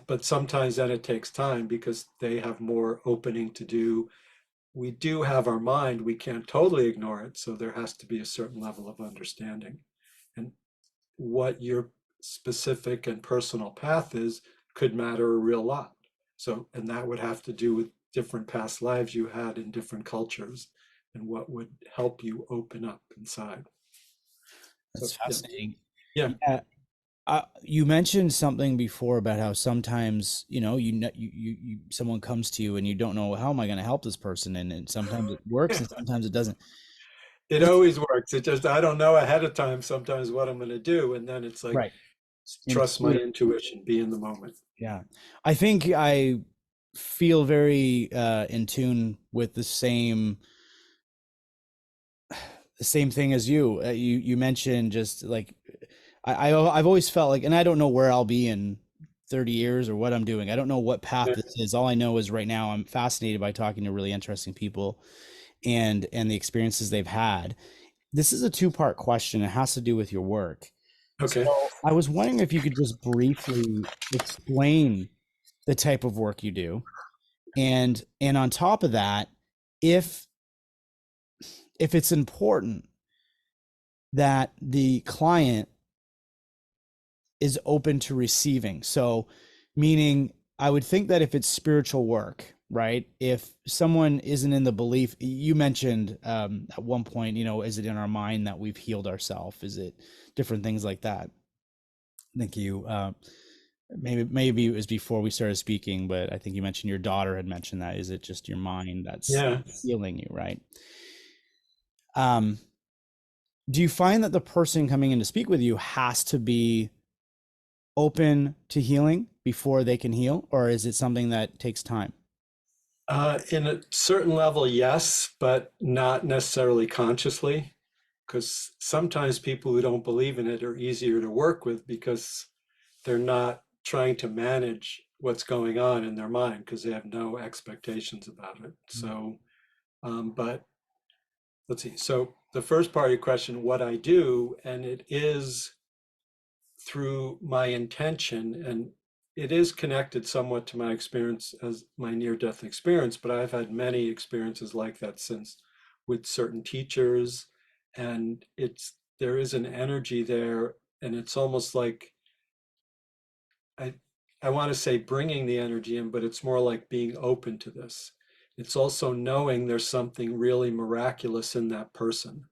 S1: But sometimes then it takes time because they have more opening to do. We do have our mind, we can't totally ignore it. So there has to be a certain level of understanding. And what your specific and personal path is could matter a real lot. So, and that would have to do with different past lives you had in different cultures and what would help you open up inside.
S2: That's
S1: So, yeah,
S2: fascinating.
S1: yeah,
S2: Yeah. You mentioned something before about how sometimes, someone comes to you and you don't know, how am I going to help this person? And sometimes it works
S1: yeah.
S2: and sometimes it doesn't.
S1: It
S2: It's
S1: always works. It just, I don't know ahead of time sometimes what I'm going to do. And then it's like,
S2: right.
S1: trust my
S2: Intuitive.
S1: intuition, be in the moment.
S2: Yeah. I think I feel very in tune with the same thing as you. You mentioned just like I've always felt like, and I don't know where I'll be in 30 years or what I'm doing. I don't know what path
S1: Yeah.
S2: this is. All I know is right now I'm fascinated by talking to really interesting people and the experiences they've had. This is a two-part question. It has to do with your work.
S1: Okay.
S2: So I was wondering if you could just briefly explain the type of work you do, and on top of that, if it's important that the client is open to receiving. So, meaning, I would think that if it's spiritual work, right? If someone isn't in the belief, you mentioned at one point, is it in our mind that we've healed ourselves? Is it different things like that? Thank you. Maybe it was before we started speaking, but I think you mentioned your daughter had mentioned that. Is it just your mind that's
S1: Yeah.
S2: healing you, right? Um, do you find that the person coming in to speak with you has to be open to healing before they can heal, or is it something that takes time?
S1: In a certain level, yes, but not necessarily consciously, because sometimes people who don't believe in it are easier to work with because they're not trying to manage what's going on in their mind because they have no expectations about it. So, but let's see. So the first part of your question, what I do, and it is through my intention, and it is connected somewhat to my experience as my near-death experience, but I've had many experiences like that since with certain teachers, and there is an energy there, and it's almost like I I want to say bringing the energy in, but it's more like being open to this. It's also knowing there's something really miraculous in that person,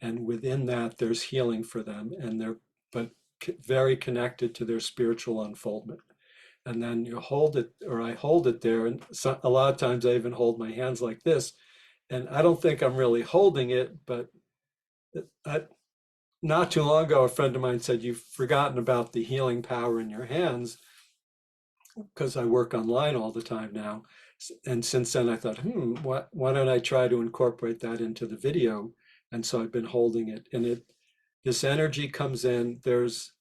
S1: and within that there's healing for them, and they're but very connected to their spiritual unfoldment. And then you hold it, or I hold it there, and so, a lot of times I even hold my hands like this, and I don't think I'm really holding it, but I, not too long ago, a friend of mine said, "You've forgotten about the healing power in your hands," because I work online all the time now. And since then, I thought, why don't I try to incorporate that into the video? And so I've been holding it, and this energy comes in. There's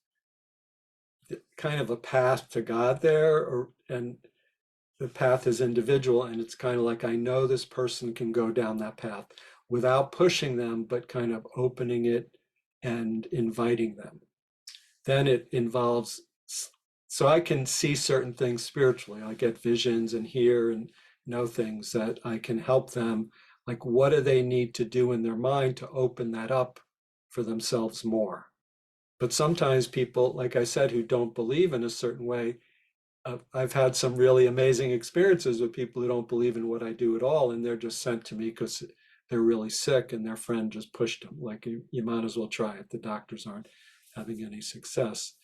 S1: kind of a path to God there, and the path is individual, and it's kind of like I know this person can go down that path without pushing them, but kind of opening it and inviting them. Then it involves, so I can see certain things spiritually. I get visions and hear and know things that I can help them. Like, what do they need to do in their mind to open that up for themselves more? But sometimes people, like I said, who don't believe in a certain way, I've had some really amazing experiences with people who don't believe in what I do at all, and they're just sent to me because they're really sick and their friend just pushed them. Like, you might as well try it. The doctors aren't having any success.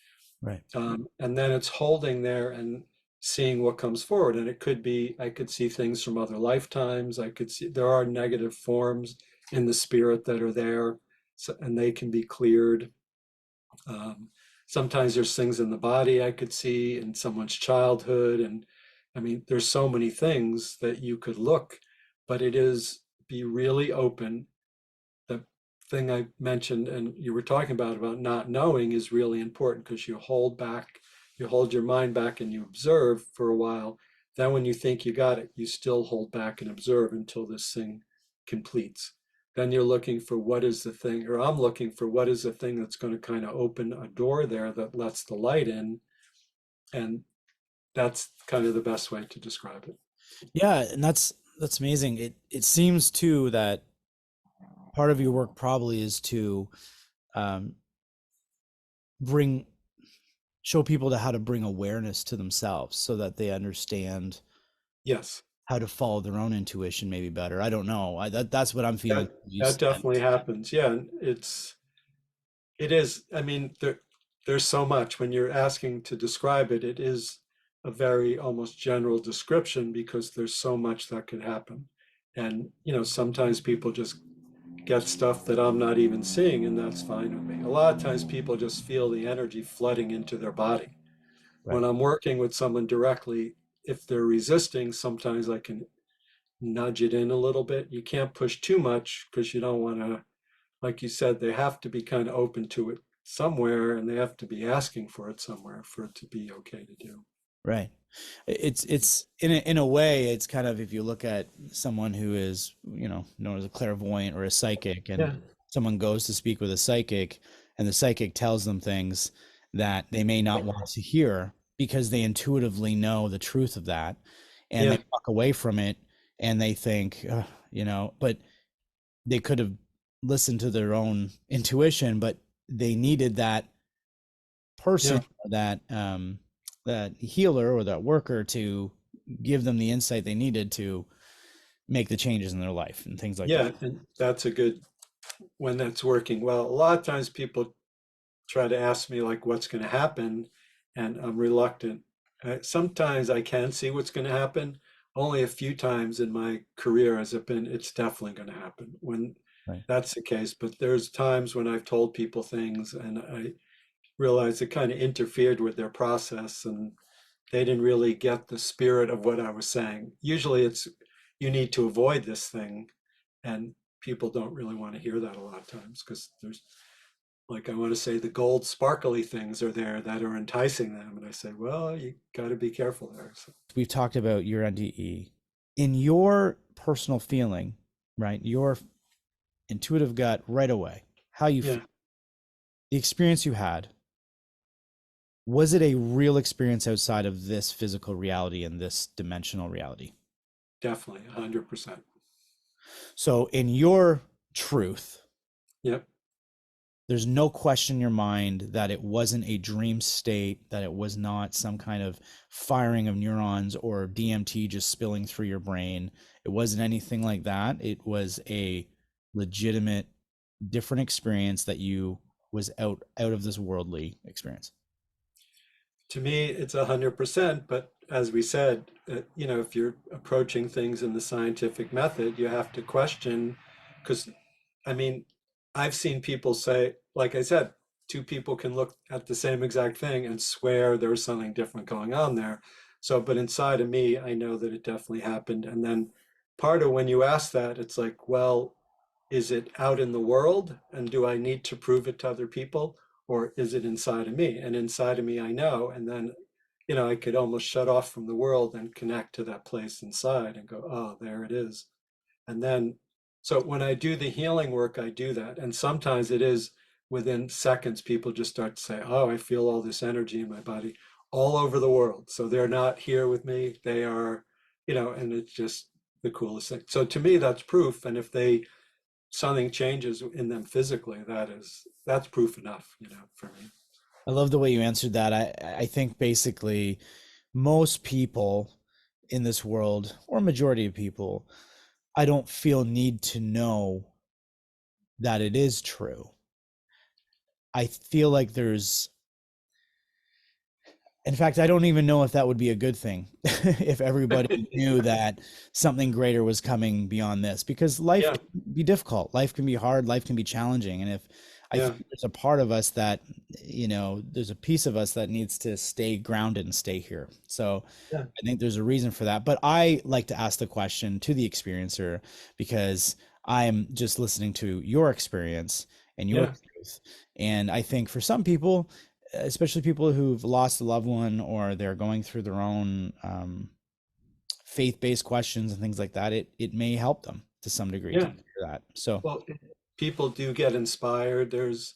S2: Right.
S1: And then it's holding there and seeing what comes forward. And it could be, I could see things from other lifetimes. I could see there are negative forms in the spirit that are there, so, and they can be cleared. Um, Sometimes there's things in the body I could see in someone's childhood. And I mean, there's so many things that you could look, but it is be really open. The thing I mentioned and you were talking about not knowing is really important because you hold back, you hold your mind back and you observe for a while. Then when you think you got it, you still hold back and observe until this thing completes. Then you're looking for what is the thing, or I'm looking for what is the thing that's going to kind of open a door there that lets the light in. And that's kind of the best way to describe it.
S2: Yeah, and that's amazing. It seems too that part of your work probably is to um, bring show people to how to bring awareness to themselves so that they understand
S1: Yes,
S2: how to follow their own intuition maybe better. I don't know. That's what I'm feeling.
S1: that
S2: You
S1: that
S2: said.
S1: definitely happens. Yeah, and it is. I mean, there's so much when you're asking to describe it. It is a very almost general description because there's so much that could happen. And, sometimes people just get stuff that I'm not even seeing, and that's fine with me. A lot of times people just feel the energy flooding into their body. When
S2: Right.
S1: I'm working with someone directly, if they're resisting, sometimes I can nudge it in a little bit. You can't push too much because you don't want to, like you said, they have to be kind of open to it somewhere and they have to be asking for it somewhere for it to be okay to do.
S2: Right. It's in a way, it's kind of, if you look at someone who is, known as a clairvoyant or a psychic, and
S1: Yeah,
S2: someone goes to speak with a psychic, and the psychic tells them things that they may not want to hear because they intuitively know the truth of that, and
S1: yeah,
S2: they walk away from it and they think, but they could have listened to their own intuition, but they needed that person,
S1: yeah,
S2: or that healer or that worker, to give them the insight they needed to make the changes in their life and things like that.
S1: yeah. And that's a good when that's working well. A lot of times people try to ask me like what's going to happen, and I'm reluctant. Sometimes I can see what's going to happen. Only a few times in my career has it been, it's definitely going to happen when
S2: Right.
S1: that's the case. But there's times when I've told people things and I realized it kind of interfered with their process and they didn't really get the spirit of what I was saying. Usually it's you need to avoid this thing, and people don't really want to hear that a lot of times because there's like I want to say the gold sparkly things are there that are enticing them, and I say, well, you got to be careful there. So,
S2: We've talked about your NDE. In your personal feeling, right? Your intuitive gut right away, how you
S1: yeah,
S2: feel, the experience you had, was it a real experience outside of this physical reality and this dimensional reality?
S1: definitely, 100%.
S2: So, in your truth,
S1: Yep,
S2: there's no question in your mind that it wasn't a dream state, that it was not some kind of firing of neurons or DMT just spilling through your brain. It wasn't anything like that. It was a legitimate, different experience that you was out of this worldly experience.
S1: to me, it's 100%. But as we said, if you're approaching things in the scientific method, you have to question because I mean, I've seen people say, like I said, two people can look at the same exact thing and swear there was something different going on there. So, but inside of me, I know that it definitely happened. And then part of when you ask that, it's like, well, is it out in the world? And do I need to prove it to other people? Or is it inside of me? And inside of me, I know. And then, I could almost shut off from the world and connect to that place inside and go, oh, there it is. And then, so when I do the healing work, I do that. And sometimes it is within seconds, people just start to say, oh, I feel all this energy in my body all over the world. So they're not here with me. They are, and it's just the coolest thing. So to me, that's proof. And if something changes in them physically, that's proof enough, for me.
S2: I love the way you answered that. I think basically most people in this world, or majority of people, I don't feel need to know that it is true. I feel like there's, in fact, I don't even know if that would be a good thing if everybody knew that something greater was coming beyond this, because life
S1: Yeah,
S2: can be difficult, life can be hard, life can be challenging. And if I
S1: yeah,
S2: think there's a part of us that, there's a piece of us that needs to stay grounded and stay here. So
S1: yeah,
S2: I think there's a reason for that. But I like to ask the question to the experiencer because I'm just listening to your experience and your
S1: yeah,
S2: truth. And I think for some people, especially people who've lost a loved one or they're going through their own faith-based questions and things like that, it may help them to some degree to
S1: Yeah.
S2: hear that. So
S1: Well, people do get inspired. There's,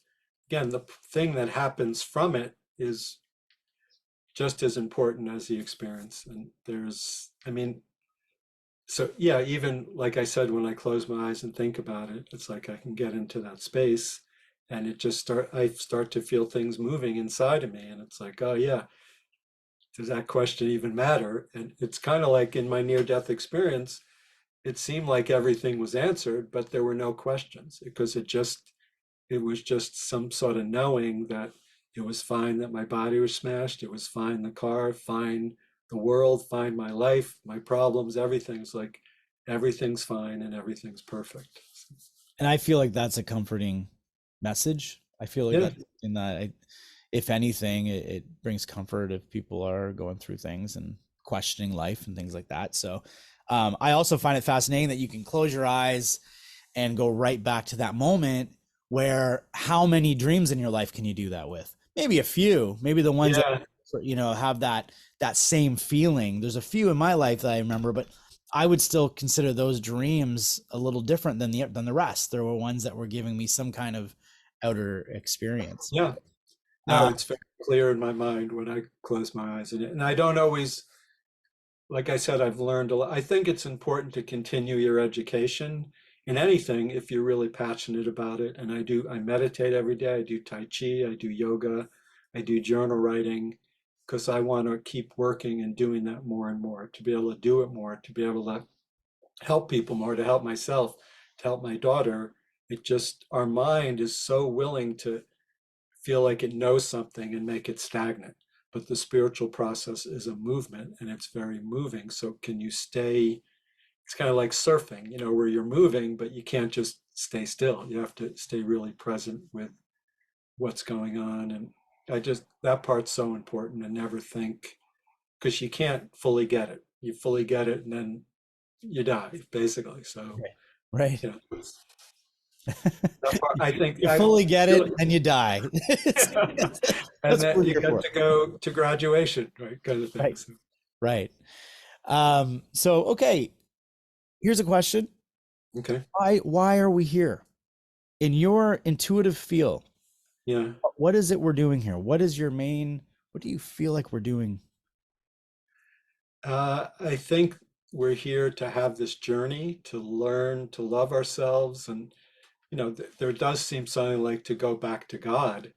S1: again, the thing that happens from it is just as important as the experience. And there's, I mean, so yeah, even like I said, when I close my eyes and think about it, it's like I can get into that space and I start to feel things moving inside of me. And it's like, oh yeah, does that question even matter? And it's kind of like in my near-death experience, it seemed like everything was answered, but there were no questions because it was just some sort of knowing that it was fine that my body was smashed. It was fine, the car, fine, the world, fine, my life, my problems, everything's like, everything's fine and everything's perfect.
S2: and I feel like that's a comforting message. I feel like
S1: Yeah,
S2: that in that if anything, it brings comfort if people are going through things and questioning life and things like that. So I also find it fascinating that you can close your eyes and go right back to that moment where how many dreams in your life can you do that with? Maybe a few, maybe the ones that,
S1: yeah,
S2: have that same feeling. There's a few in my life that I remember, but I would still consider those dreams a little different than the rest. There were ones that were giving me some kind of outer experience.
S1: yeah. No,
S2: Uh,
S1: it's very clear in my mind when I close my eyes and I don't always, like I said, I've learned a lot. I think it's important to continue your education in anything if you're really passionate about it. And I meditate every day. I do Tai Chi, I do yoga, I do journal writing because I want to keep working and doing that more and more, to be able to do it more, to be able to help people more, to help myself, to help my daughter. It just, our mind is so willing to feel like it knows something and make it stagnant. But the spiritual process is a movement and it's very moving. So can you stay? It's kind of like surfing, where you're moving, but you can't just stay still. You have to stay really present with what's going on. And that part's so important and never think, because you can't fully get it. You fully get it and then you die, basically. So,
S2: right.
S1: yeah, that part, I think
S2: You
S1: I
S2: fully get it
S1: really,
S2: and you die.
S1: and
S2: That's what
S1: then
S2: we're
S1: you
S2: here
S1: get
S2: for.
S1: to go to graduation, right? Kind of thing.
S2: Right.
S1: So,
S2: Right. So okay, here's a question.
S1: okay.
S2: Why are we here? In your intuitive feel,
S1: Yeah.
S2: what is it we're doing here? What do you feel like we're doing?
S1: I think we're here to have this journey to learn to love ourselves. And, there does seem something like to go back to God.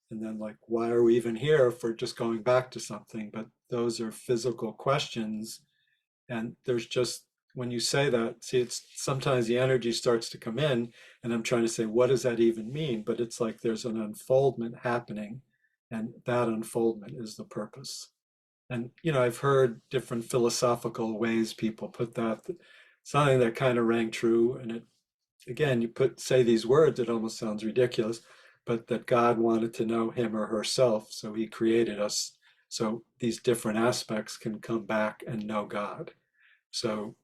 S1: And then, like, why are we even here if we're just going back to something? But those are physical questions. And there's just, when you say that, see, it's sometimes the energy starts to come in, and I'm trying to say, what does that even mean? But it's like there's an unfoldment happening, and that unfoldment is the purpose. And, I've heard different philosophical ways people put that, something that kind of rang true. And it, again, say these words, it almost sounds ridiculous, but that God wanted to know him or herself. So he created us. So these different aspects can come back and know God. So,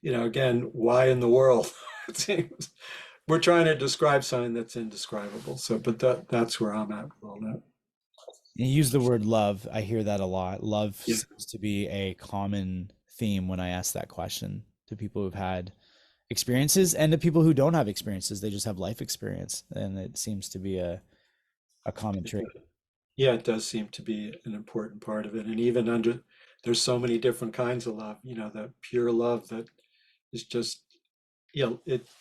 S1: again, why in the world? It seems we're trying to describe something that's indescribable. So, but that's where I'm at with all that.
S2: You use the word love. I hear that a lot. Love
S1: Yeah.
S2: seems to be a common theme when I ask that question to people who've had experiences and to people who don't have experiences. They just have life experience. And it seems to be a common trait.
S1: Yeah, it does seem to be an important part of it. And even there's so many different kinds of love, that pure love that is just,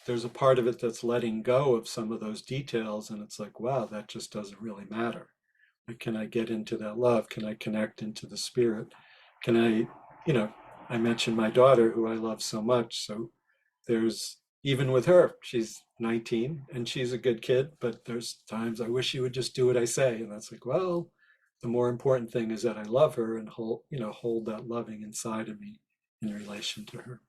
S1: there's a part of it that's letting go of some of those details. And it's like, wow, that just doesn't really matter. Like, can I get into that love? Can I connect into the spirit? Can you know, I mentioned my daughter who I love so much. So there's, even with her, she's 19 and she's a good kid, but there's times I wish she would just do what I say. And that's like, well, the more important thing is that I love her and hold that loving inside of me in relation to her.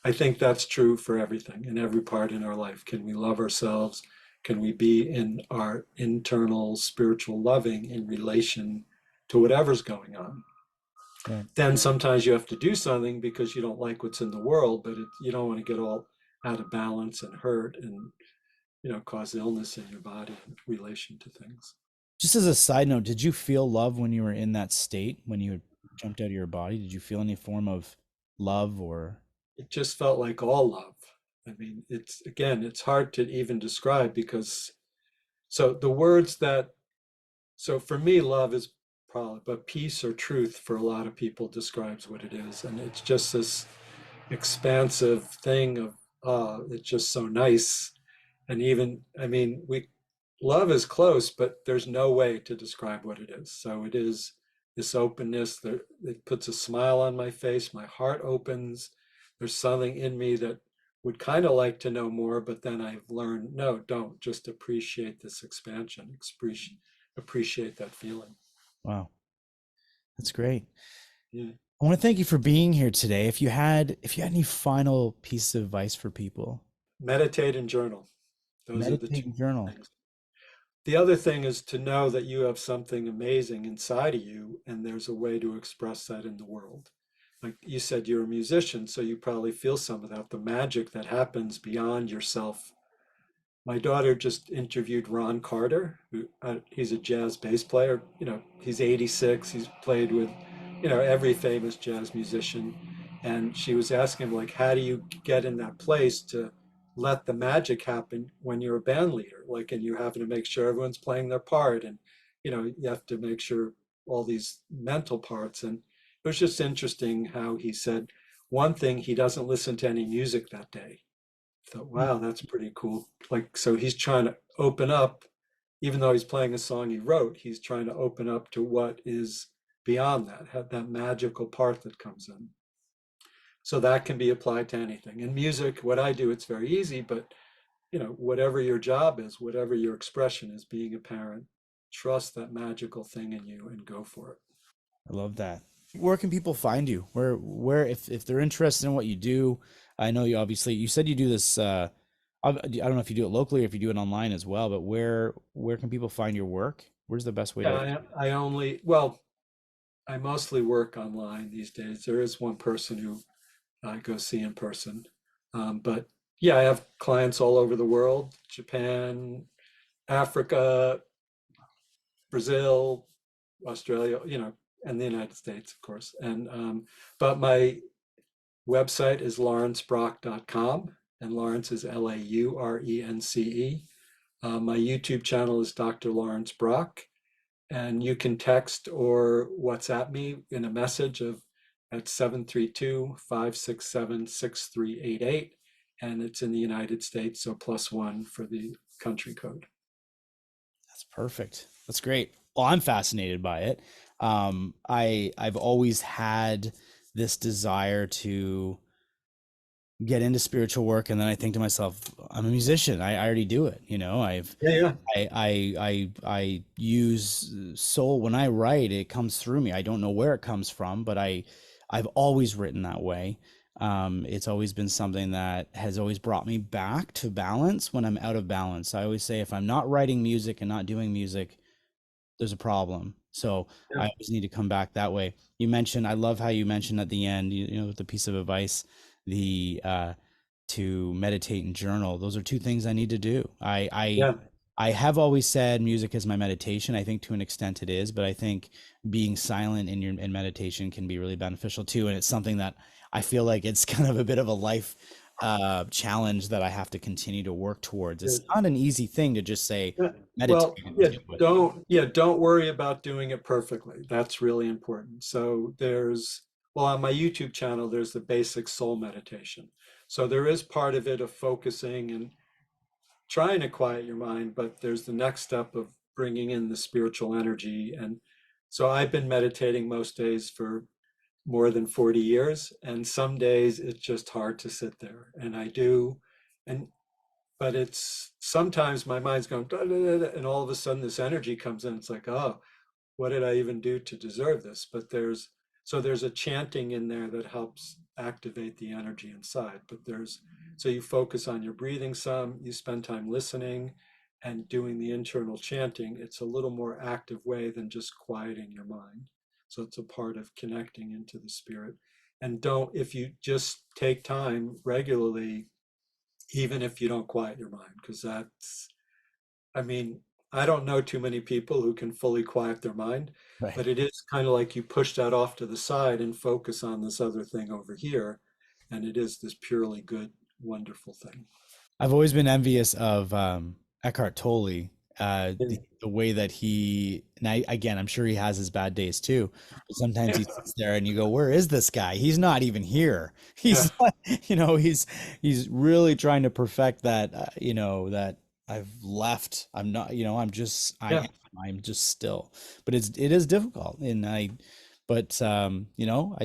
S1: I think that's true for everything in every part in our life. Can we love ourselves? Can we be in our internal spiritual loving in relation to whatever's going on?
S2: Right.
S1: Then sometimes you have to do something because you don't like what's in the world, but you don't want to get all out of balance and hurt and cause illness in your body in relation to things.
S2: Just as a side note, did you feel love when you were in that state, when you jumped out of your body? Did you feel any form of love or
S1: it just felt like all love. I mean, it's again, it's hard to even describe because so the words that so for me, love is probably, but peace or truth for a lot of people describes what it is, and it's just this expansive thing of it's just so nice. And even, I mean, we love is close, but there's no way to describe what it is. So it is this openness that it puts a smile on my face. My heart opens. There's something in me that would kind of like to know more, but then I've learned, no, don't just appreciate this expansion, appreciate that feeling.
S2: wow, that's great.
S1: Yeah.
S2: I want to thank you for being here today. If you had any final piece of advice for people,
S1: Meditate and journal. Those are the
S2: meditate
S1: two
S2: and journal.
S1: things. The other thing is to know that you have something amazing inside of you, and there's a way to express that in the world. Like you said, you're a musician, so you probably feel some of that, the magic that happens beyond yourself. My daughter just interviewed Ron Carter, who he's a jazz bass player. You know, he's 86. He's played with, you know, every famous jazz musician. And she was asking him, like, how do you get in that place to let the magic happen when you're a band leader? Like, and you're having to make sure everyone's playing their part. And, you know, you have to make sure all these mental parts. And it was just interesting how he said one thing, he doesn't listen to any music that day. Thought,
S2: Hmm,
S1: wow, that's pretty cool. Like, so he's trying to open up, even though he's playing a song he wrote, he's trying to open up to what is beyond that, have that magical part that comes in. So that can be applied to anything. In music, what I do, it's very easy, but you know, whatever your job is, whatever your expression is, being a parent, trust that magical thing in you and go for it.
S2: I love that. Where can people find you? Where if they're interested in what you do? I know you said you do this. I don't know if you do it locally or if you do it online as well. But where can people find your work? Where's the best way to?
S1: Yeah, I only, well, I mostly work online these days. There is one person who I go see in person. But yeah, I have clients all over the world, Japan, Africa, Brazil, Australia, you know, and the United States, of course. And but my website is laurencebrock.com, and Laurence is Laurence. My YouTube channel is Dr. Laurence Brock, and you can text or WhatsApp me in a message of at 732-567-6388, and it's in the United States, so +1 for the country code.
S2: That's perfect. That's great. Well, I'm fascinated by it. I've always had this desire to get into spiritual work, and then I think to myself, I'm a musician. I already do it. You know,
S1: Yeah, yeah,
S2: I use soul when I write. It comes through me. I don't know where it comes from, but I've always written that way. It's always been something that has always brought me back to balance when I'm out of balance. I always say if I'm not writing music and not doing music, there's a problem. So
S1: yeah,
S2: I always need to come back that way. You mentioned, I love how you mentioned at the end, you know, the piece of advice, the to meditate and journal. Those are two things I need to do.
S1: yeah,
S2: I have always said music is my meditation. I think to an extent it is, but I think being silent in meditation can be really beneficial too. And it's something that I feel like it's kind of a bit of a life challenge that I have to continue to work towards. It's
S1: yeah.
S2: not an easy thing to just say
S1: Yeah.
S2: meditate
S1: Well,
S2: and
S1: yeah,
S2: do it.
S1: don't worry about doing it perfectly. That's really important. So there's, well, on my YouTube channel, there's the basic soul meditation. So there is part of it of focusing and trying to quiet your mind, but there's the next step of bringing in the spiritual energy. And so I've been meditating most days for more than 40 years, and some days it's just hard to sit there. And I do, and but it's sometimes my mind's going, "Da, da, da, da," and all of a sudden this energy comes in. It's like, oh, what did I even do to deserve this? But there's a chanting in there that helps activate the energy inside. But so you focus on your breathing some, you spend time listening and doing the internal chanting. It's a little more active way than just quieting your mind. So it's a part of connecting into the spirit. And don't, if you just take time regularly, even if you don't quiet your mind, because that's, I mean, I don't know too many people who can fully quiet their mind,
S2: Right.
S1: but it is kind of like you push that off to the side and focus on this other thing over here. And it is this purely good, wonderful thing.
S2: I've always been envious of Eckhart Tolle,
S1: Yeah.
S2: the way that and again, I'm sure he has his bad days too, but sometimes he sits there and you go, where is this guy? He's not even here.
S1: Yeah.
S2: He's not, he's really trying to perfect that, that I've left. I'm not,
S1: Yeah.
S2: I'm just still, but it is difficult. I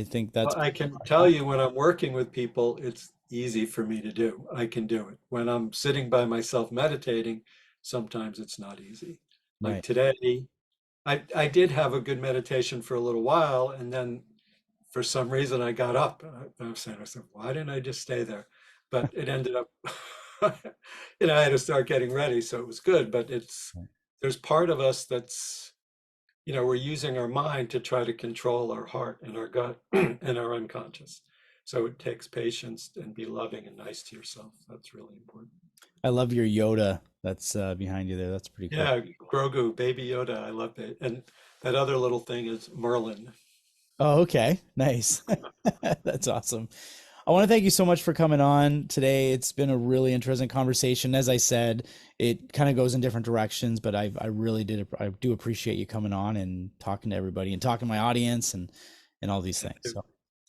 S2: think that's
S1: Well, I can tell you when I'm working with people, it's easy for me to do. I can do it. When I'm sitting by myself meditating, sometimes it's not easy. Like
S2: right.
S1: today, I did have a good meditation for a little while, and then for some reason I got up. I was saying, I said, why didn't I just stay there? But it ended up, I had to start getting ready, so it was good. But there's part of us that's, we're using our mind to try to control our heart and our gut and our unconscious. So it takes patience and be loving and nice to yourself. That's really important.
S2: I love your Yoda that's behind you there. That's pretty cool.
S1: Yeah, Grogu, Baby Yoda, I love it. And that other little thing is Merlin.
S2: Oh, okay. Nice. That's awesome. I want to thank you so much for coming on today. It's been a really interesting conversation. As I said, it kind of goes in different directions, but I do appreciate you coming on and talking to everybody and talking to my audience and all these things. So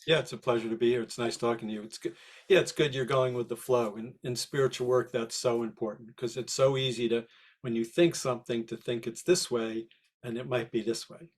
S1: Yeah, it's a pleasure to be here. It's nice talking to you. It's good. Yeah, it's good you're going with the flow. In spiritual work, that's so important because it's so easy to, when you think something, to think it's this way and it might be this way.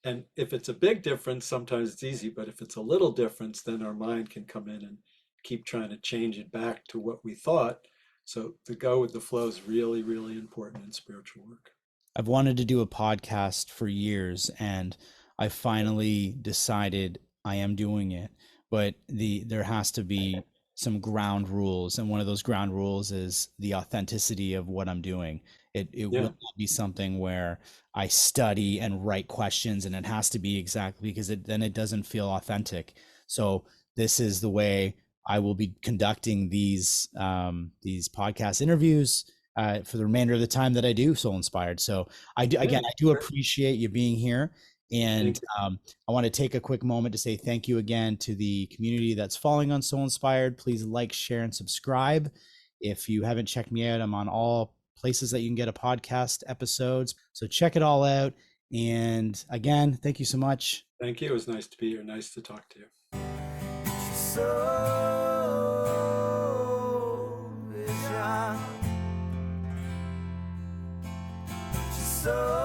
S1: And if it's a big difference, sometimes it's easy, but if it's a little difference, then our mind can come in and keep trying to change it back to what we thought. So to go with the flow is really, really important in spiritual work.
S2: I've wanted to do a podcast for years and I finally decided I am doing it. But there has to be some ground rules. And one of those ground rules is the authenticity of what I'm doing. It will
S1: Yeah,
S2: not be something where I study and write questions and it has to be exactly because then it doesn't feel authentic. So this is the way I will be conducting these podcast interviews for the remainder of the time that I do Soul Inspired. So
S1: yeah,
S2: I do
S1: sure.
S2: appreciate you being here. And
S1: Thank you.
S2: I want to take a quick moment to say thank you again to the community that's following on Soul Inspired. Please like, share, and subscribe. If you haven't checked me out, I'm on all places that you can get a podcast episodes. So check it all out. And again, thank you so much.
S1: Thank you. It was nice to be here. Nice to talk to you.
S3: So